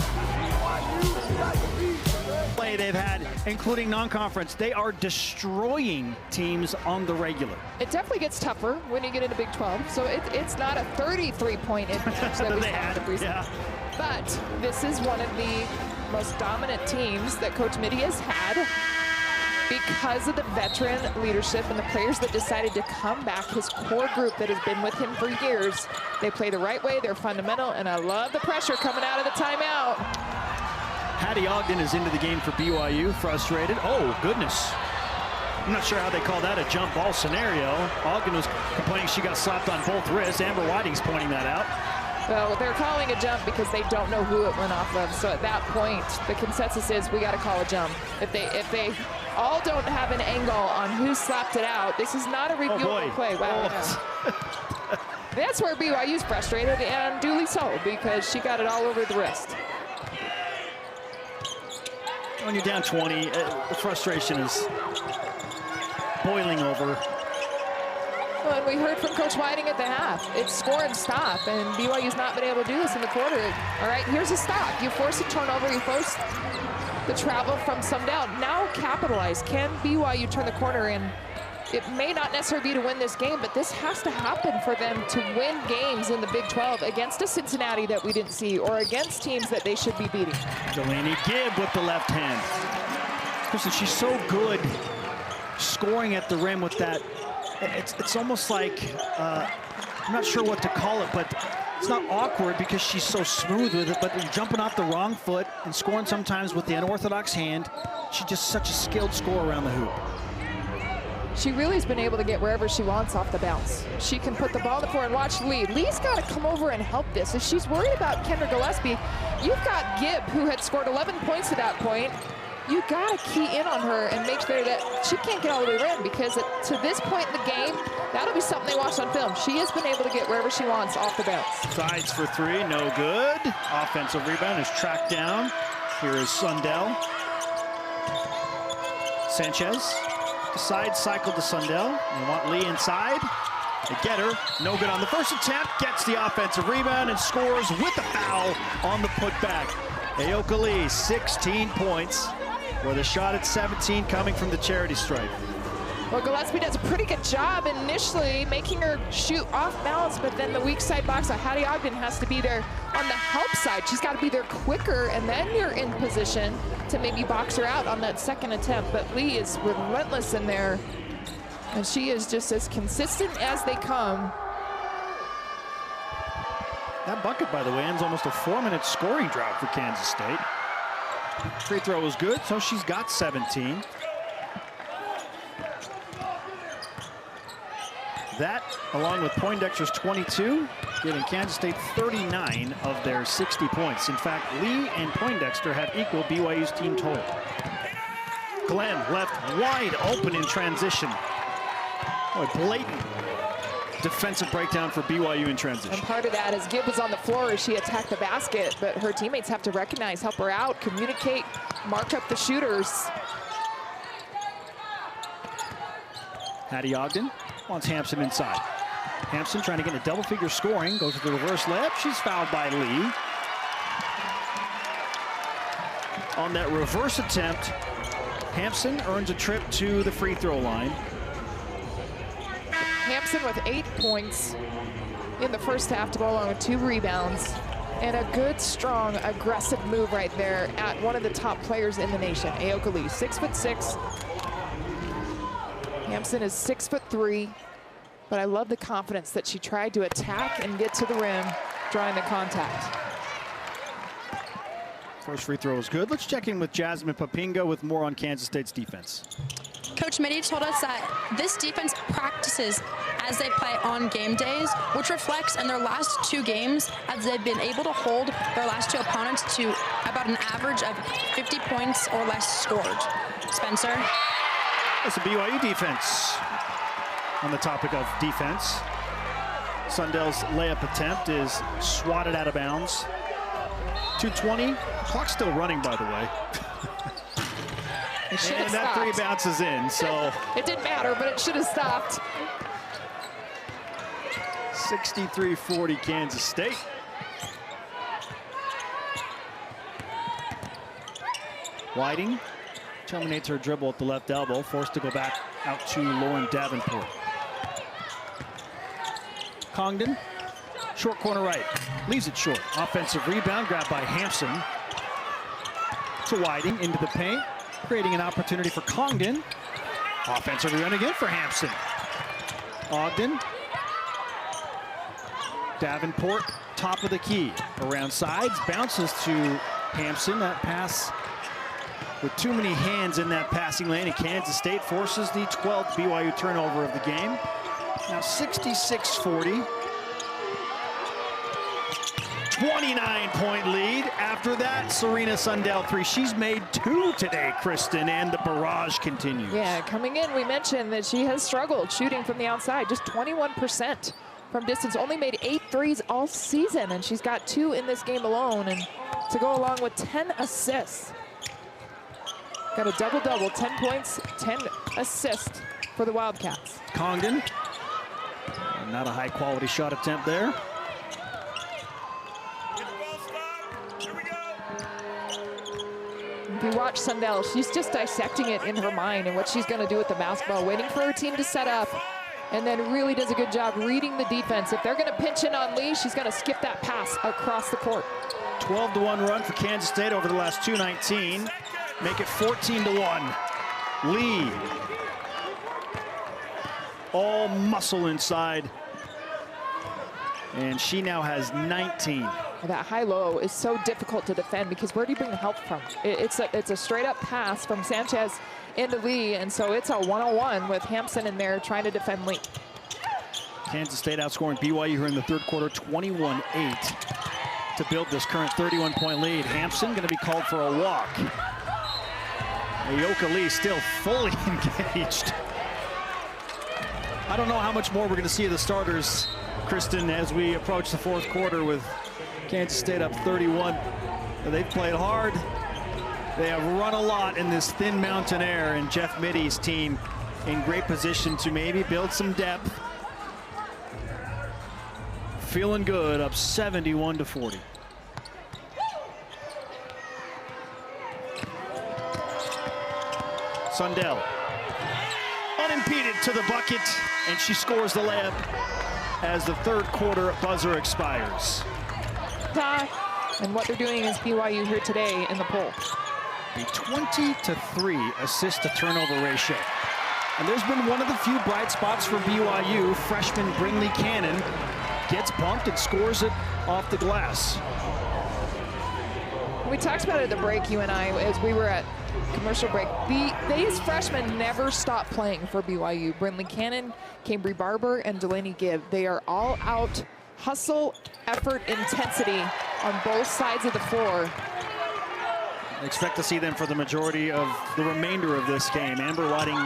B: Play they've had, including non-conference, they are destroying teams on the regular.
A: It definitely gets tougher when you get into Big 12. So it's not a 33-point advantage that we saw in the preseason.
B: Yeah.
A: But this is one of the most dominant teams that Coach Mitty has had because of the veteran leadership and the players that decided to come back, his core group that has been with him for years. They play the right way, they're fundamental, and I love the pressure coming out of the timeout.
B: Hattie Ogden is into the game for BYU, frustrated. Oh, goodness. I'm not sure how they call that a jump ball scenario. Ogden was complaining she got slapped on both wrists. Amber Whiting's pointing that out.
A: Well, they're calling a jump because they don't know who it went off of. So at that point, the consensus is we got to call a jump. If they all don't have an angle on who slapped it out, this is not a reviewable play. Wow.
B: Oh.
A: That's where BYU's frustrated, and duly so, because she got it all over the wrist.
B: When you're down 20, the frustration is boiling over.
A: Well, and we heard from Coach Whiting at the half. It's score and stop, and BYU's not been able to do this in the quarter. All right, here's a stop. You force a turnover, you force the travel from some down. Now capitalize. Can BYU turn the corner? And it may not necessarily be to win this game, but this has to happen for them to win games in the Big 12 against a Cincinnati that we didn't see or against teams that they should be beating.
B: Delaney Gibb with the left hand. Listen, she's so good scoring at the rim with that. It's almost like, I'm not sure what to call it, but it's not awkward because she's so smooth with it, but jumping off the wrong foot and scoring sometimes with the unorthodox hand. She's just such a skilled scorer around the hoop.
A: She really has been able to get wherever she wants off the bounce. She can put the ball on the floor and watch Lee. Lee's got to come over and help this. If she's worried about Kendra Gillespie, you've got Gibb, who had scored 11 points at that point. You got to key in on her and make sure that she can't get all the way in, because to this point in the game, that'll be something they watch on film. She has been able to get wherever she wants off the bounce.
B: Sides for three, no good. Offensive rebound is tracked down. Here is Sundell. Sanchez. Side cycle to Sundell. They want Lee inside. They get her. No good on the first attempt. Gets the offensive rebound and scores with the foul on the putback. Aoka Lee, 16 points, with a shot at 17 coming from the charity stripe.
A: Well, Gillespie does a pretty good job initially making her shoot off balance, but then the weak side box, Hattie Ogden has to be there on the help side. She's got to be there quicker, and then you're in position to maybe box her out on that second attempt. But Lee is relentless in there, and she is just as consistent as they come.
B: That bucket, by the way, ends almost a 4-minute scoring drought for Kansas State. Free throw was good, so she's got 17. That, along with Poindexter's 22, giving Kansas State 39 of their 60 points. In fact, Lee and Poindexter have equal BYU's team total. Glenn left wide open in transition. Boy, blatant defensive breakdown for BYU in transition.
A: And part of that is Gibb was on the floor as she attacked the basket, but her teammates have to recognize, help her out, communicate, mark up the shooters.
B: Hattie Ogden wants Hampson inside. Hampson trying to get a double-figure scoring, goes with the reverse layup. She's fouled by Lee. On that reverse attempt, Hampson earns a trip to the free throw line.
A: Hampson with 8 points in the first half to go along with 2 rebounds. And a good, strong, aggressive move right there at one of the top players in the nation, Ayoka Lee, 6'6". Hampson is 6'3", but I love the confidence that she tried to attack and get to the rim, drawing the contact.
B: First free throw was good. Let's check in with Jasmine Papinga with more on Kansas State's defense.
D: Coach Mitty told us that this defense practices as they play on game days, which reflects in their last 2 games as they've been able to hold their last 2 opponents to about an average of 50 points or less scored. Spencer?
B: That's the BYU defense. On the topic of defense, Sundell's layup attempt is swatted out of bounds. 2:20, clock's still running, by the way.
A: And
B: that 3 bounces in, so.
A: It didn't matter, but it should have stopped.
B: 63-40 Kansas State. Whiting terminates her dribble at the left elbow, forced to go back out to Lauren Davenport. Congdon, short corner right, leaves it short. Offensive rebound grabbed by Hampson. To Whiting into the paint, creating an opportunity for Congdon. Offensive rebound again for Hampson. Ogden. Davenport, top of the key. Around sides, bounces to Hampson. That pass with too many hands in that passing lane, and Kansas State forces the 12th BYU turnover of the game. Now 66-40. 29-point lead. After that, Serena Sundell 3. She's made 2 today, Kristen, and the barrage continues.
A: Yeah, coming in, we mentioned that she has struggled shooting from the outside, just 21% from distance. Only made 8 threes all season, and she's got 2 in this game alone, and to go along with 10 assists. Got a double-double, 10 points, 10 assists for the Wildcats.
B: Congdon, not a high-quality shot attempt there.
A: If you watch Sundell, she's just dissecting it in her mind and what she's going to do with the basketball, waiting for her team to set up, and then really does a good job reading the defense. If they're going to pinch in on Lee, she's going to skip that pass across the court.
B: 12-1 run for Kansas State over the last 2:19. Make it 14-1. Lee. All muscle inside. And she now has 19.
A: That high-low is so difficult to defend because where do you bring the help from? It's a straight-up pass from Sanchez into Lee, and so it's a one-on-one with Hampson in there trying to defend Lee.
B: Kansas State outscoring BYU here in the third quarter, 21-8 to build this current 31-point lead. Hampson going to be called for a walk. Ayoka Lee still fully engaged. I don't know how much more we're going to see of the starters, Kristen, as we approach the fourth quarter with Kansas State up 31. They've played hard. They have run a lot in this thin mountain air, and Jeff Mitty's team in great position to maybe build some depth. Feeling good, up 71-40. Sundell, unimpeded to the bucket, and she scores the layup as the third quarter buzzer expires.
A: And what they're doing is BYU here today in the poll.
B: A 20-3 assist-to-turnover ratio. And there's been one of the few bright spots for BYU. Freshman Brinley Cannon gets bumped and scores it off the glass.
A: We talked about it at the break, you and I, as we were at commercial break. These freshmen never stop playing for BYU. Brinley Cannon, Cambry Barber, and Delaney Gibb. They are all out. Hustle, effort, intensity on both sides of the floor.
B: I expect to see them for the majority of the remainder of this game. Amber Whiting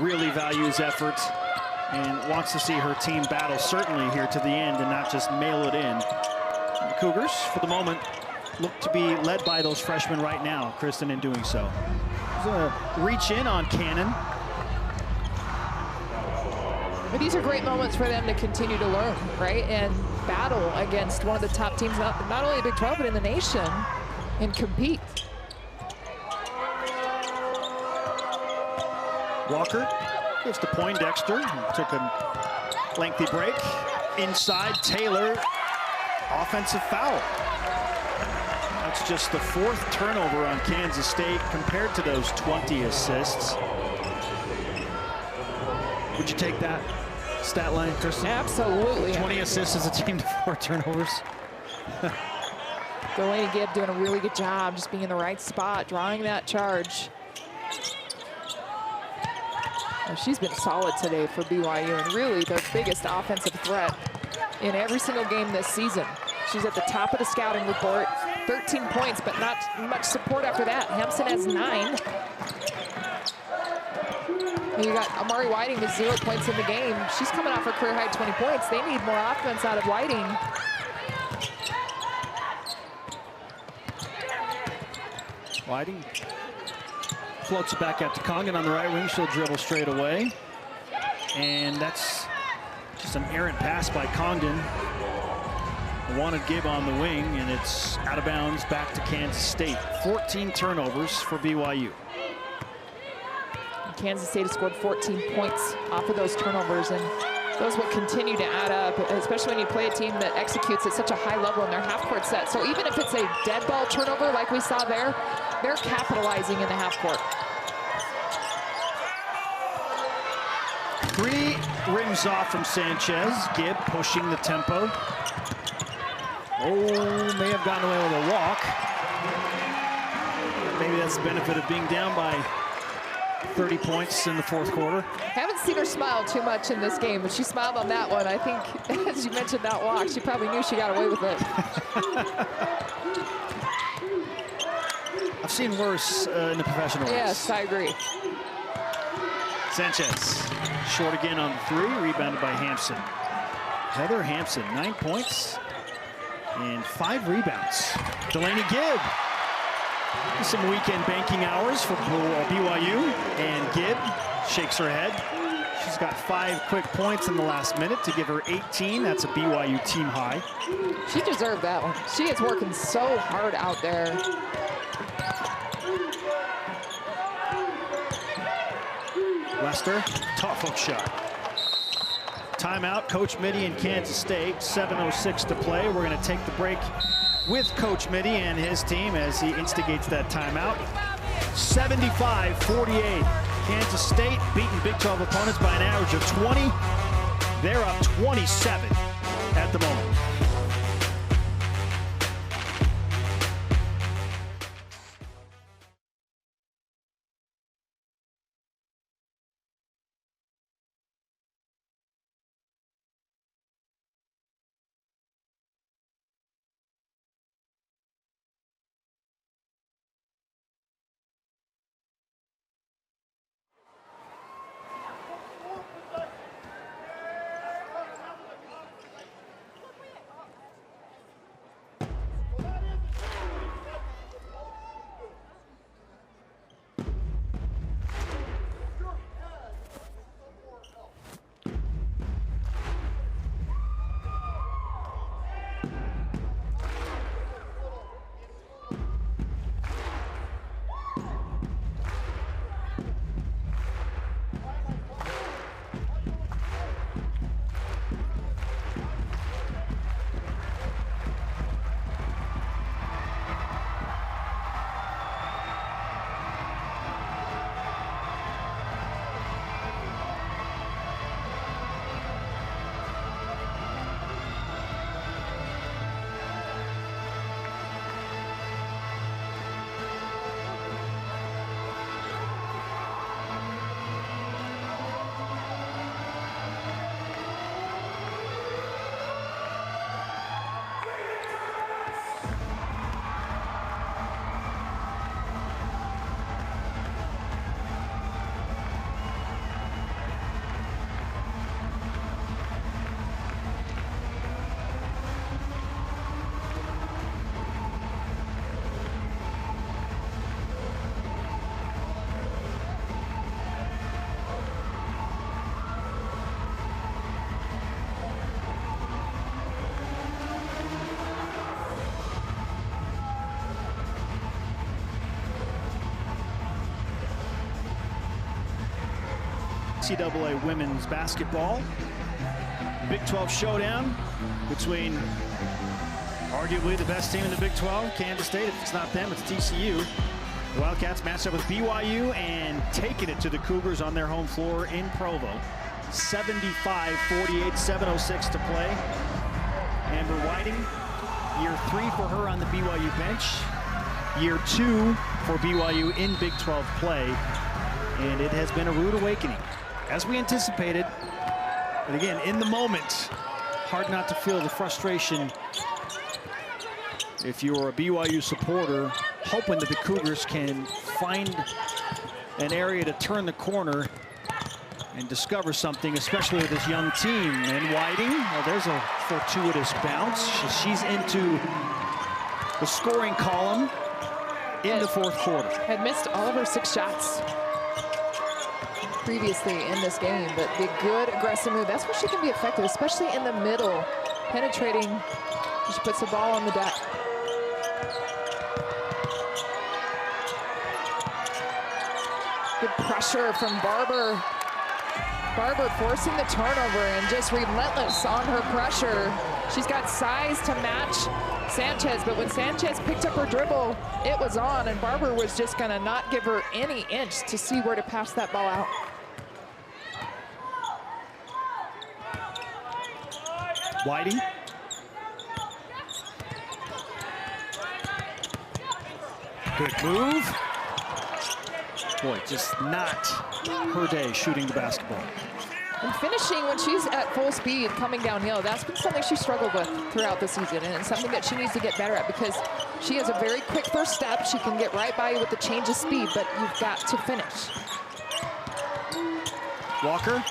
B: really values effort and wants to see her team battle certainly here to the end and not just mail it in. The Cougars, for the moment, look to be led by those freshmen right now, Kristen, in doing so. There's a reach in on Cannon.
A: But these are great moments for them to continue to learn, right? And battle against one of the top teams, not only in Big 12, but in the nation, and compete.
B: Walker gives to Poindexter, who took a lengthy break. Inside, Taylor, offensive foul. That's just the 4th turnover on Kansas State compared to those 20 assists. Would you take that stat line, Kristen?
A: Absolutely.
E: 20 assists as a team to 4 turnovers.
A: Delaney Gibb doing a really good job, just being in the right spot, drawing that charge. Well, she's been solid today for BYU and really the biggest offensive threat in every single game this season. She's at the top of the scouting report, 13 points, but not much support after that. Hampson has 9. You got Amari Whiting with 0 points in the game. She's coming off her career high 20 points. They need more offense out of Whiting.
B: Whiting floats it back out to Congdon on the right wing. She'll dribble straight away. And that's just an errant pass by Congdon. Wanted Gibb on the wing, and it's out of bounds back to Kansas State. 14 turnovers for BYU.
A: Kansas State has scored 14 points off of those turnovers, and those will continue to add up, especially when you play a team that executes at such a high level in their half-court set. So even if it's a dead ball turnover like we saw there, they're capitalizing in the half-court.
B: 3 rings off from Sanchez. Gibb pushing the tempo. Oh, may have gotten away with a walk. Maybe that's the benefit of being down by 30 points in the 4th quarter.
A: Haven't seen her smile too much in this game, but she smiled on that one. I think, as you mentioned that walk, she probably knew she got away with it.
B: I've seen worse in the professional race.
A: Yes, I agree.
B: Sanchez, short again on the 3, rebounded by Hampson. Heather Hampson, 9 points and 5 rebounds. Delaney Gibb. Some weekend banking hours for BYU, and Gibb shakes her head. She's got 5 quick points in the last minute to give her 18. That's a BYU team high.
A: She deserved that one. She is working so hard out there.
B: Lester, tough hook shot. Timeout, Coach Mitty and Kansas State. 7:06 to play. We're going to take the break with Coach Mitty and his team as he instigates that timeout. 75-48. Kansas State beating Big 12 opponents by an average of 20. They're up 27 at the moment. NCAA women's basketball. Big 12 showdown between arguably the best team in the Big 12, Kansas State. If it's not them, it's TCU. The Wildcats matched up with BYU and taking it to the Cougars on their home floor in Provo. 75-48, 7:06 to play. Amber Whiting, year 3 for her on the BYU bench. Year 2 for BYU in Big 12 play. And it has been a rude awakening, as we anticipated. But again, in the moment, hard not to feel the frustration if you're a BYU supporter, hoping that the Cougars can find an area to turn the corner and discover something, especially with this young team. And Whiting, well, there's a fortuitous bounce. She's into the scoring column in the fourth quarter.
A: Had missed all of her 6 shots previously in this game, but the good aggressive move, that's where she can be effective, especially in the middle, penetrating. She puts the ball on the deck. Good pressure from Barber. Barber forcing the turnover and just relentless on her pressure. She's got size to match Sanchez, but when Sanchez picked up her dribble, it was on, and Barber was just gonna not give her any inch to see where to pass that ball out.
B: Whiting. Good move. Boy, just not her day shooting the basketball.
A: And finishing when she's at full speed coming downhill, that's been something she struggled with throughout the season, and it's something that she needs to get better at, because she has a very quick first step. She can get right by you with the change of speed, but you've got to finish.
B: Walker,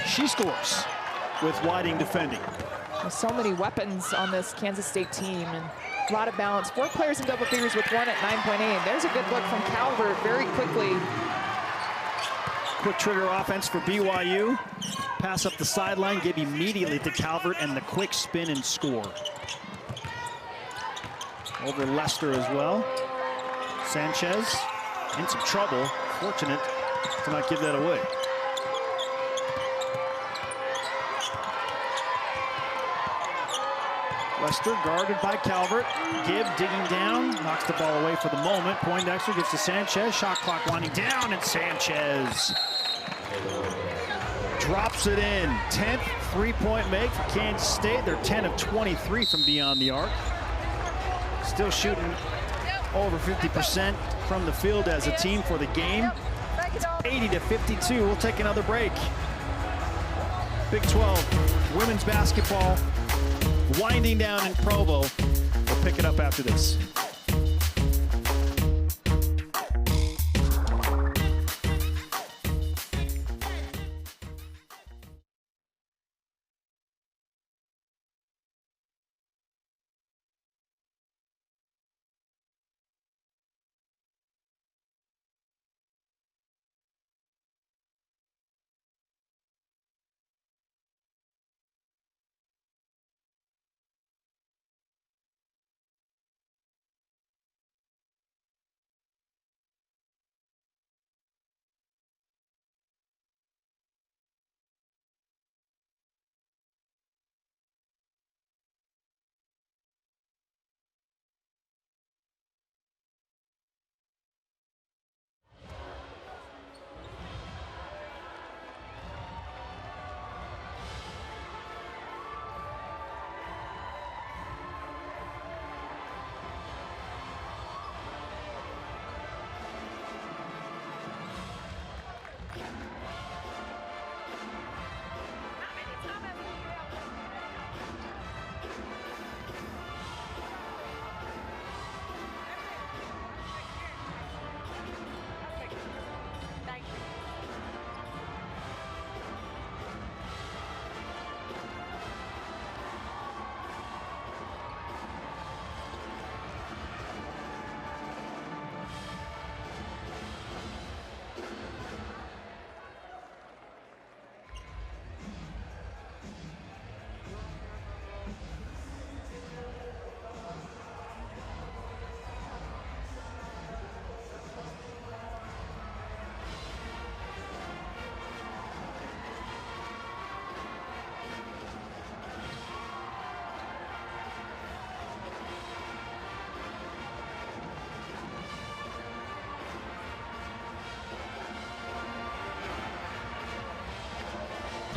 B: she scores with Whiting defending.
A: There's so many weapons on this Kansas State team, and a lot of balance. 4 players in double figures with 1 at 9.8. There's a good look from Calvert very quickly.
B: Quick trigger offense for BYU. Pass up the sideline, give immediately to Calvert, and the quick spin and score. Over Lester as well. Sanchez in some trouble. Fortunate to not give that away. Lester guarded by Calvert. Gibb digging down, knocks the ball away for the moment. Poindexter gets to Sanchez. Shot clock winding down, and Sanchez drops it in. 10th three-point make for Kansas State. They're 10 of 23 from beyond the arc. Still shooting over 50% from the field as a team for the game. 80-52. We'll take another break. Big 12 women's basketball winding down in Provo. We'll pick it up after this.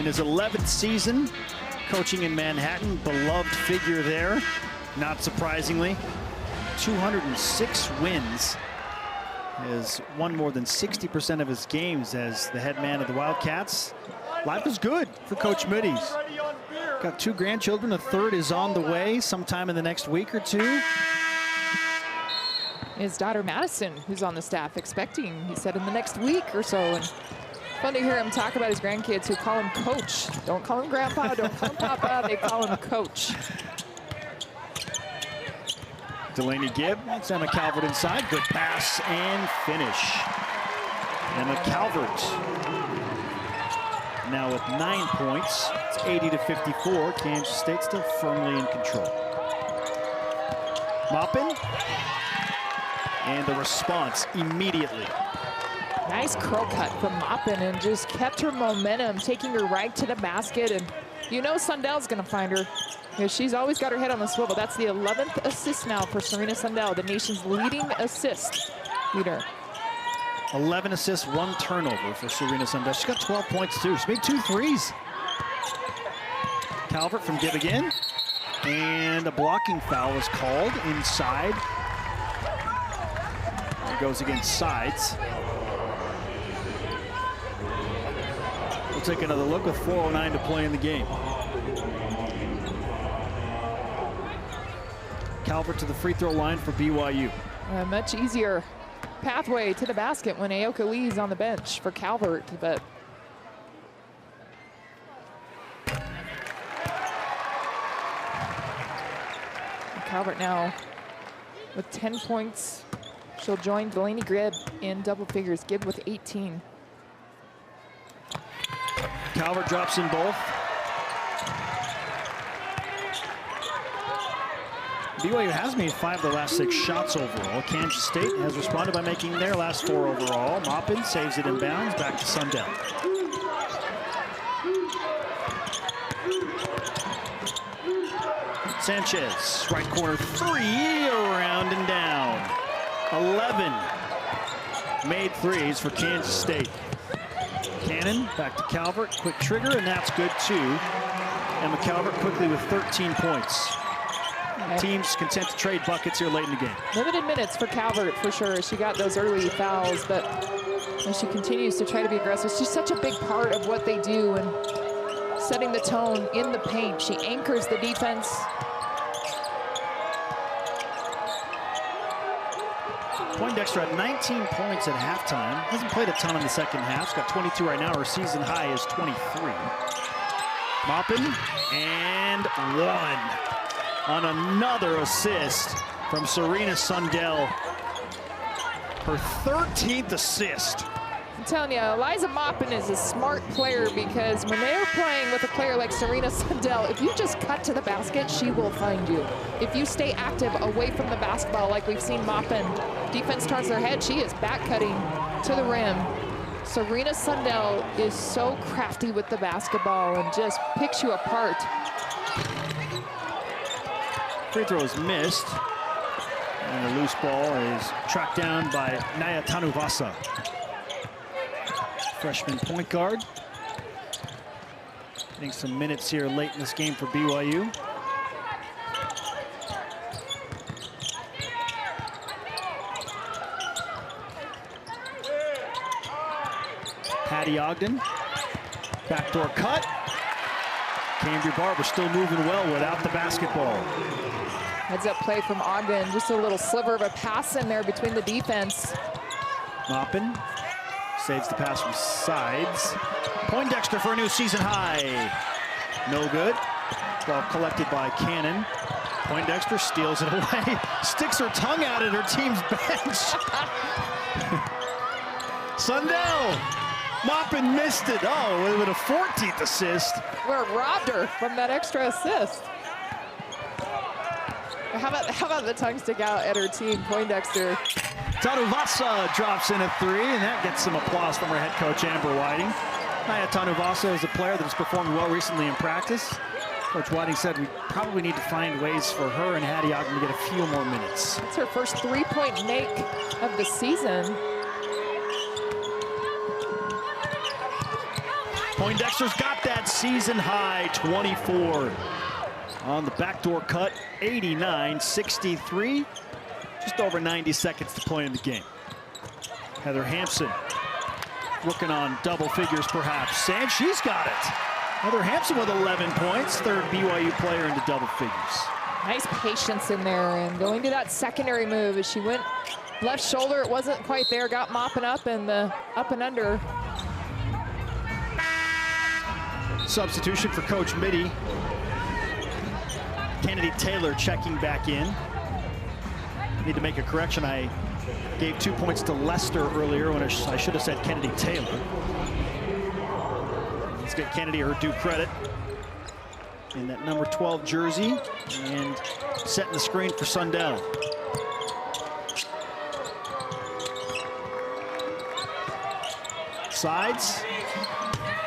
B: in his 11th season, coaching in Manhattan, beloved figure there. Not surprisingly, 206 wins. Has won more than 60% of his games as the head man of the Wildcats. Life is good for Coach Middies. Got 2 grandchildren. A third is on the way sometime in the next week or 2.
A: His daughter Madison, who's on the staff, expecting, he said, in the next week or so. And fun to hear him talk about his grandkids who call him Coach. Don't call him Grandpa, don't call him Papa, they call him Coach.
B: Delaney Gibb, it's Emma Calvert inside. Good pass and finish. Emma Calvert now with 9 points. It's 80-54. Kansas State still firmly in control. Maupin. And the response immediately.
A: Nice curl cut from Maupin and just kept her momentum, taking her right to the basket. And you know Sundell's going to find her. She's always got her head on the swivel. That's the 11th assist now for Serena Sundell, the nation's leading assist leader.
B: 11 assists, 1 turnover for Serena Sundell. She's got 12 points too. She made 2 threes. Calvert from Gibb again. And a blocking foul is called inside. It goes against sides. We'll take another look with 4:09 to play in the game. Calvert to the free throw line for BYU.
A: A much easier pathway to the basket when Aoka Lee's on the bench for Calvert, but Calvert now with 10 points. She'll join Delaney Gibb in double figures. Gibb with 18.
B: Calvert drops in both. BYU has made 5 of the last 6 shots overall. Kansas State has responded by making their last 4 overall. Maupin saves it inbounds, back to Sundell. Sanchez, right corner 3, around and down. 11 made threes for Kansas State. Cannon, back to Calvert, quick trigger, and that's good too. Emma Calvert quickly with 13 points. Teams content to trade buckets here late in the game.
A: Limited minutes for Calvert for sure. She got those early fouls, but as she continues to try to be aggressive, she's such a big part of what they do and setting the tone in the paint. She anchors the defense.
B: Poindexter had 19 points at halftime. Hasn't played a ton in the second half. She's got 22 right now. Her season high is 23. Maupin and 1 on another assist from Serena Sundell. Her 13th assist.
A: I'm telling you, Eliza Maupin is a smart player because when they're playing with a player like Serena Sundell, if you just cut to the basket, she will find you. If you stay active away from the basketball like we've seen Maupin, defense turns their head, she is back cutting to the rim. Serena Sundell is so crafty with the basketball and just picks you apart.
B: Free throw is missed. And the loose ball is tracked down by Naya Tanuvasa. Freshman point guard. Getting some minutes here late in this game for BYU. Patty Ogden. Backdoor cut. Cambria Barber still moving well without the basketball.
A: Heads up play from Ogden. Just a little sliver of a pass in there between the defense.
B: Maupin saves the pass from sides. Poindexter for a new season high. No good. Ball collected by Cannon. Poindexter steals it away. Sticks her tongue out at her team's bench. Sundell. Maupin missed it. Oh, with a 14th assist.
A: We're robbed her from that extra assist. How about the tongue stick out at her team, Poindexter?
B: Tanuvasa drops in a 3, and that gets some applause from her head coach, Amber Whiting. Naya Tanuvasa is a player that has performed well recently in practice. Coach Whiting said we probably need to find ways for her and Hattie Ogden to get a few more minutes.
A: That's her first 3-point make of the season.
B: Poindexter's got that season high 24 on the backdoor cut, 89-63. Just over 90 seconds to play in the game. Heather Hampson working on double figures perhaps, and she's got it. Heather Hampson with 11 points, third BYU player into double figures.
A: Nice patience in there and going to that secondary move as she went left shoulder. It wasn't quite there, got mopping up and the up and under.
B: Substitution for Coach Mitty. Kennedy Taylor checking back in. Need to make a correction. I gave 2 points to Lester earlier when I should have said Kennedy Taylor. Let's get Kennedy her due credit in that number 12 jersey and setting the screen for Sundell. Sides.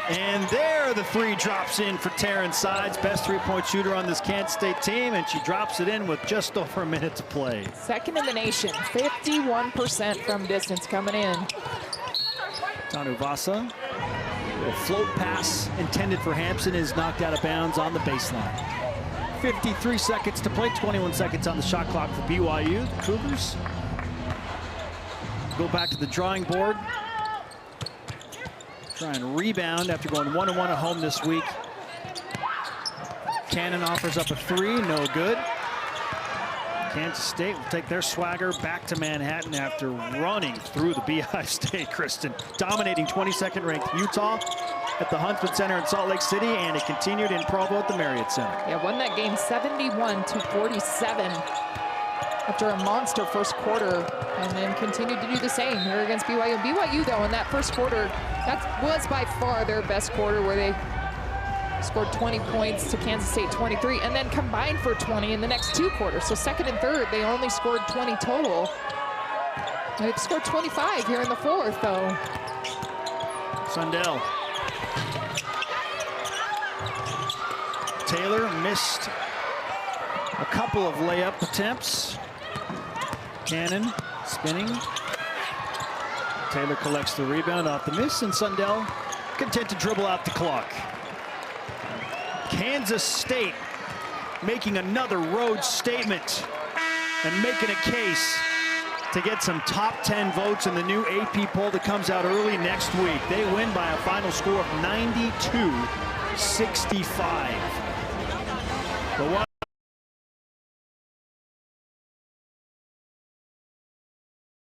B: And there the three drops in for Taryn Sides, best three-point shooter on this Kansas State team, and she drops it in with just over a minute to play.
A: Second in the nation, 51% from distance coming in.
B: Tanu Vasa, a float pass intended for Hampson is knocked out of bounds on the baseline. 53 seconds to play, 21 seconds on the shot clock for BYU. The Cougars go back to the drawing board. Try and rebound after going 1-1 at home this week. Cannon offers up a three, no good. Kansas State will take their swagger back to Manhattan after running through the Beehive State, Kristen. Dominating 22nd ranked Utah at the Huntsman Center in Salt Lake City, and it continued in Provo at the Marriott Center.
A: Yeah, won that game 71-47 after a monster first quarter, and then continued to do the same here against BYU. BYU, though, in that first quarter, that was by far their best quarter, where they scored 20 points to Kansas State 23, and then combined for 20 in the next two quarters. So second and third, they only scored 20 total. They've scored 25 here in the fourth, though.
B: Sundell. Taylor missed a couple of layup attempts. Cannon spinning. Taylor collects the rebound off the miss, and Sundell content to dribble out the clock. Kansas State making another road statement and making a case to get some top 10 votes in the new AP poll that comes out early next week. They win by a final score of 92-65.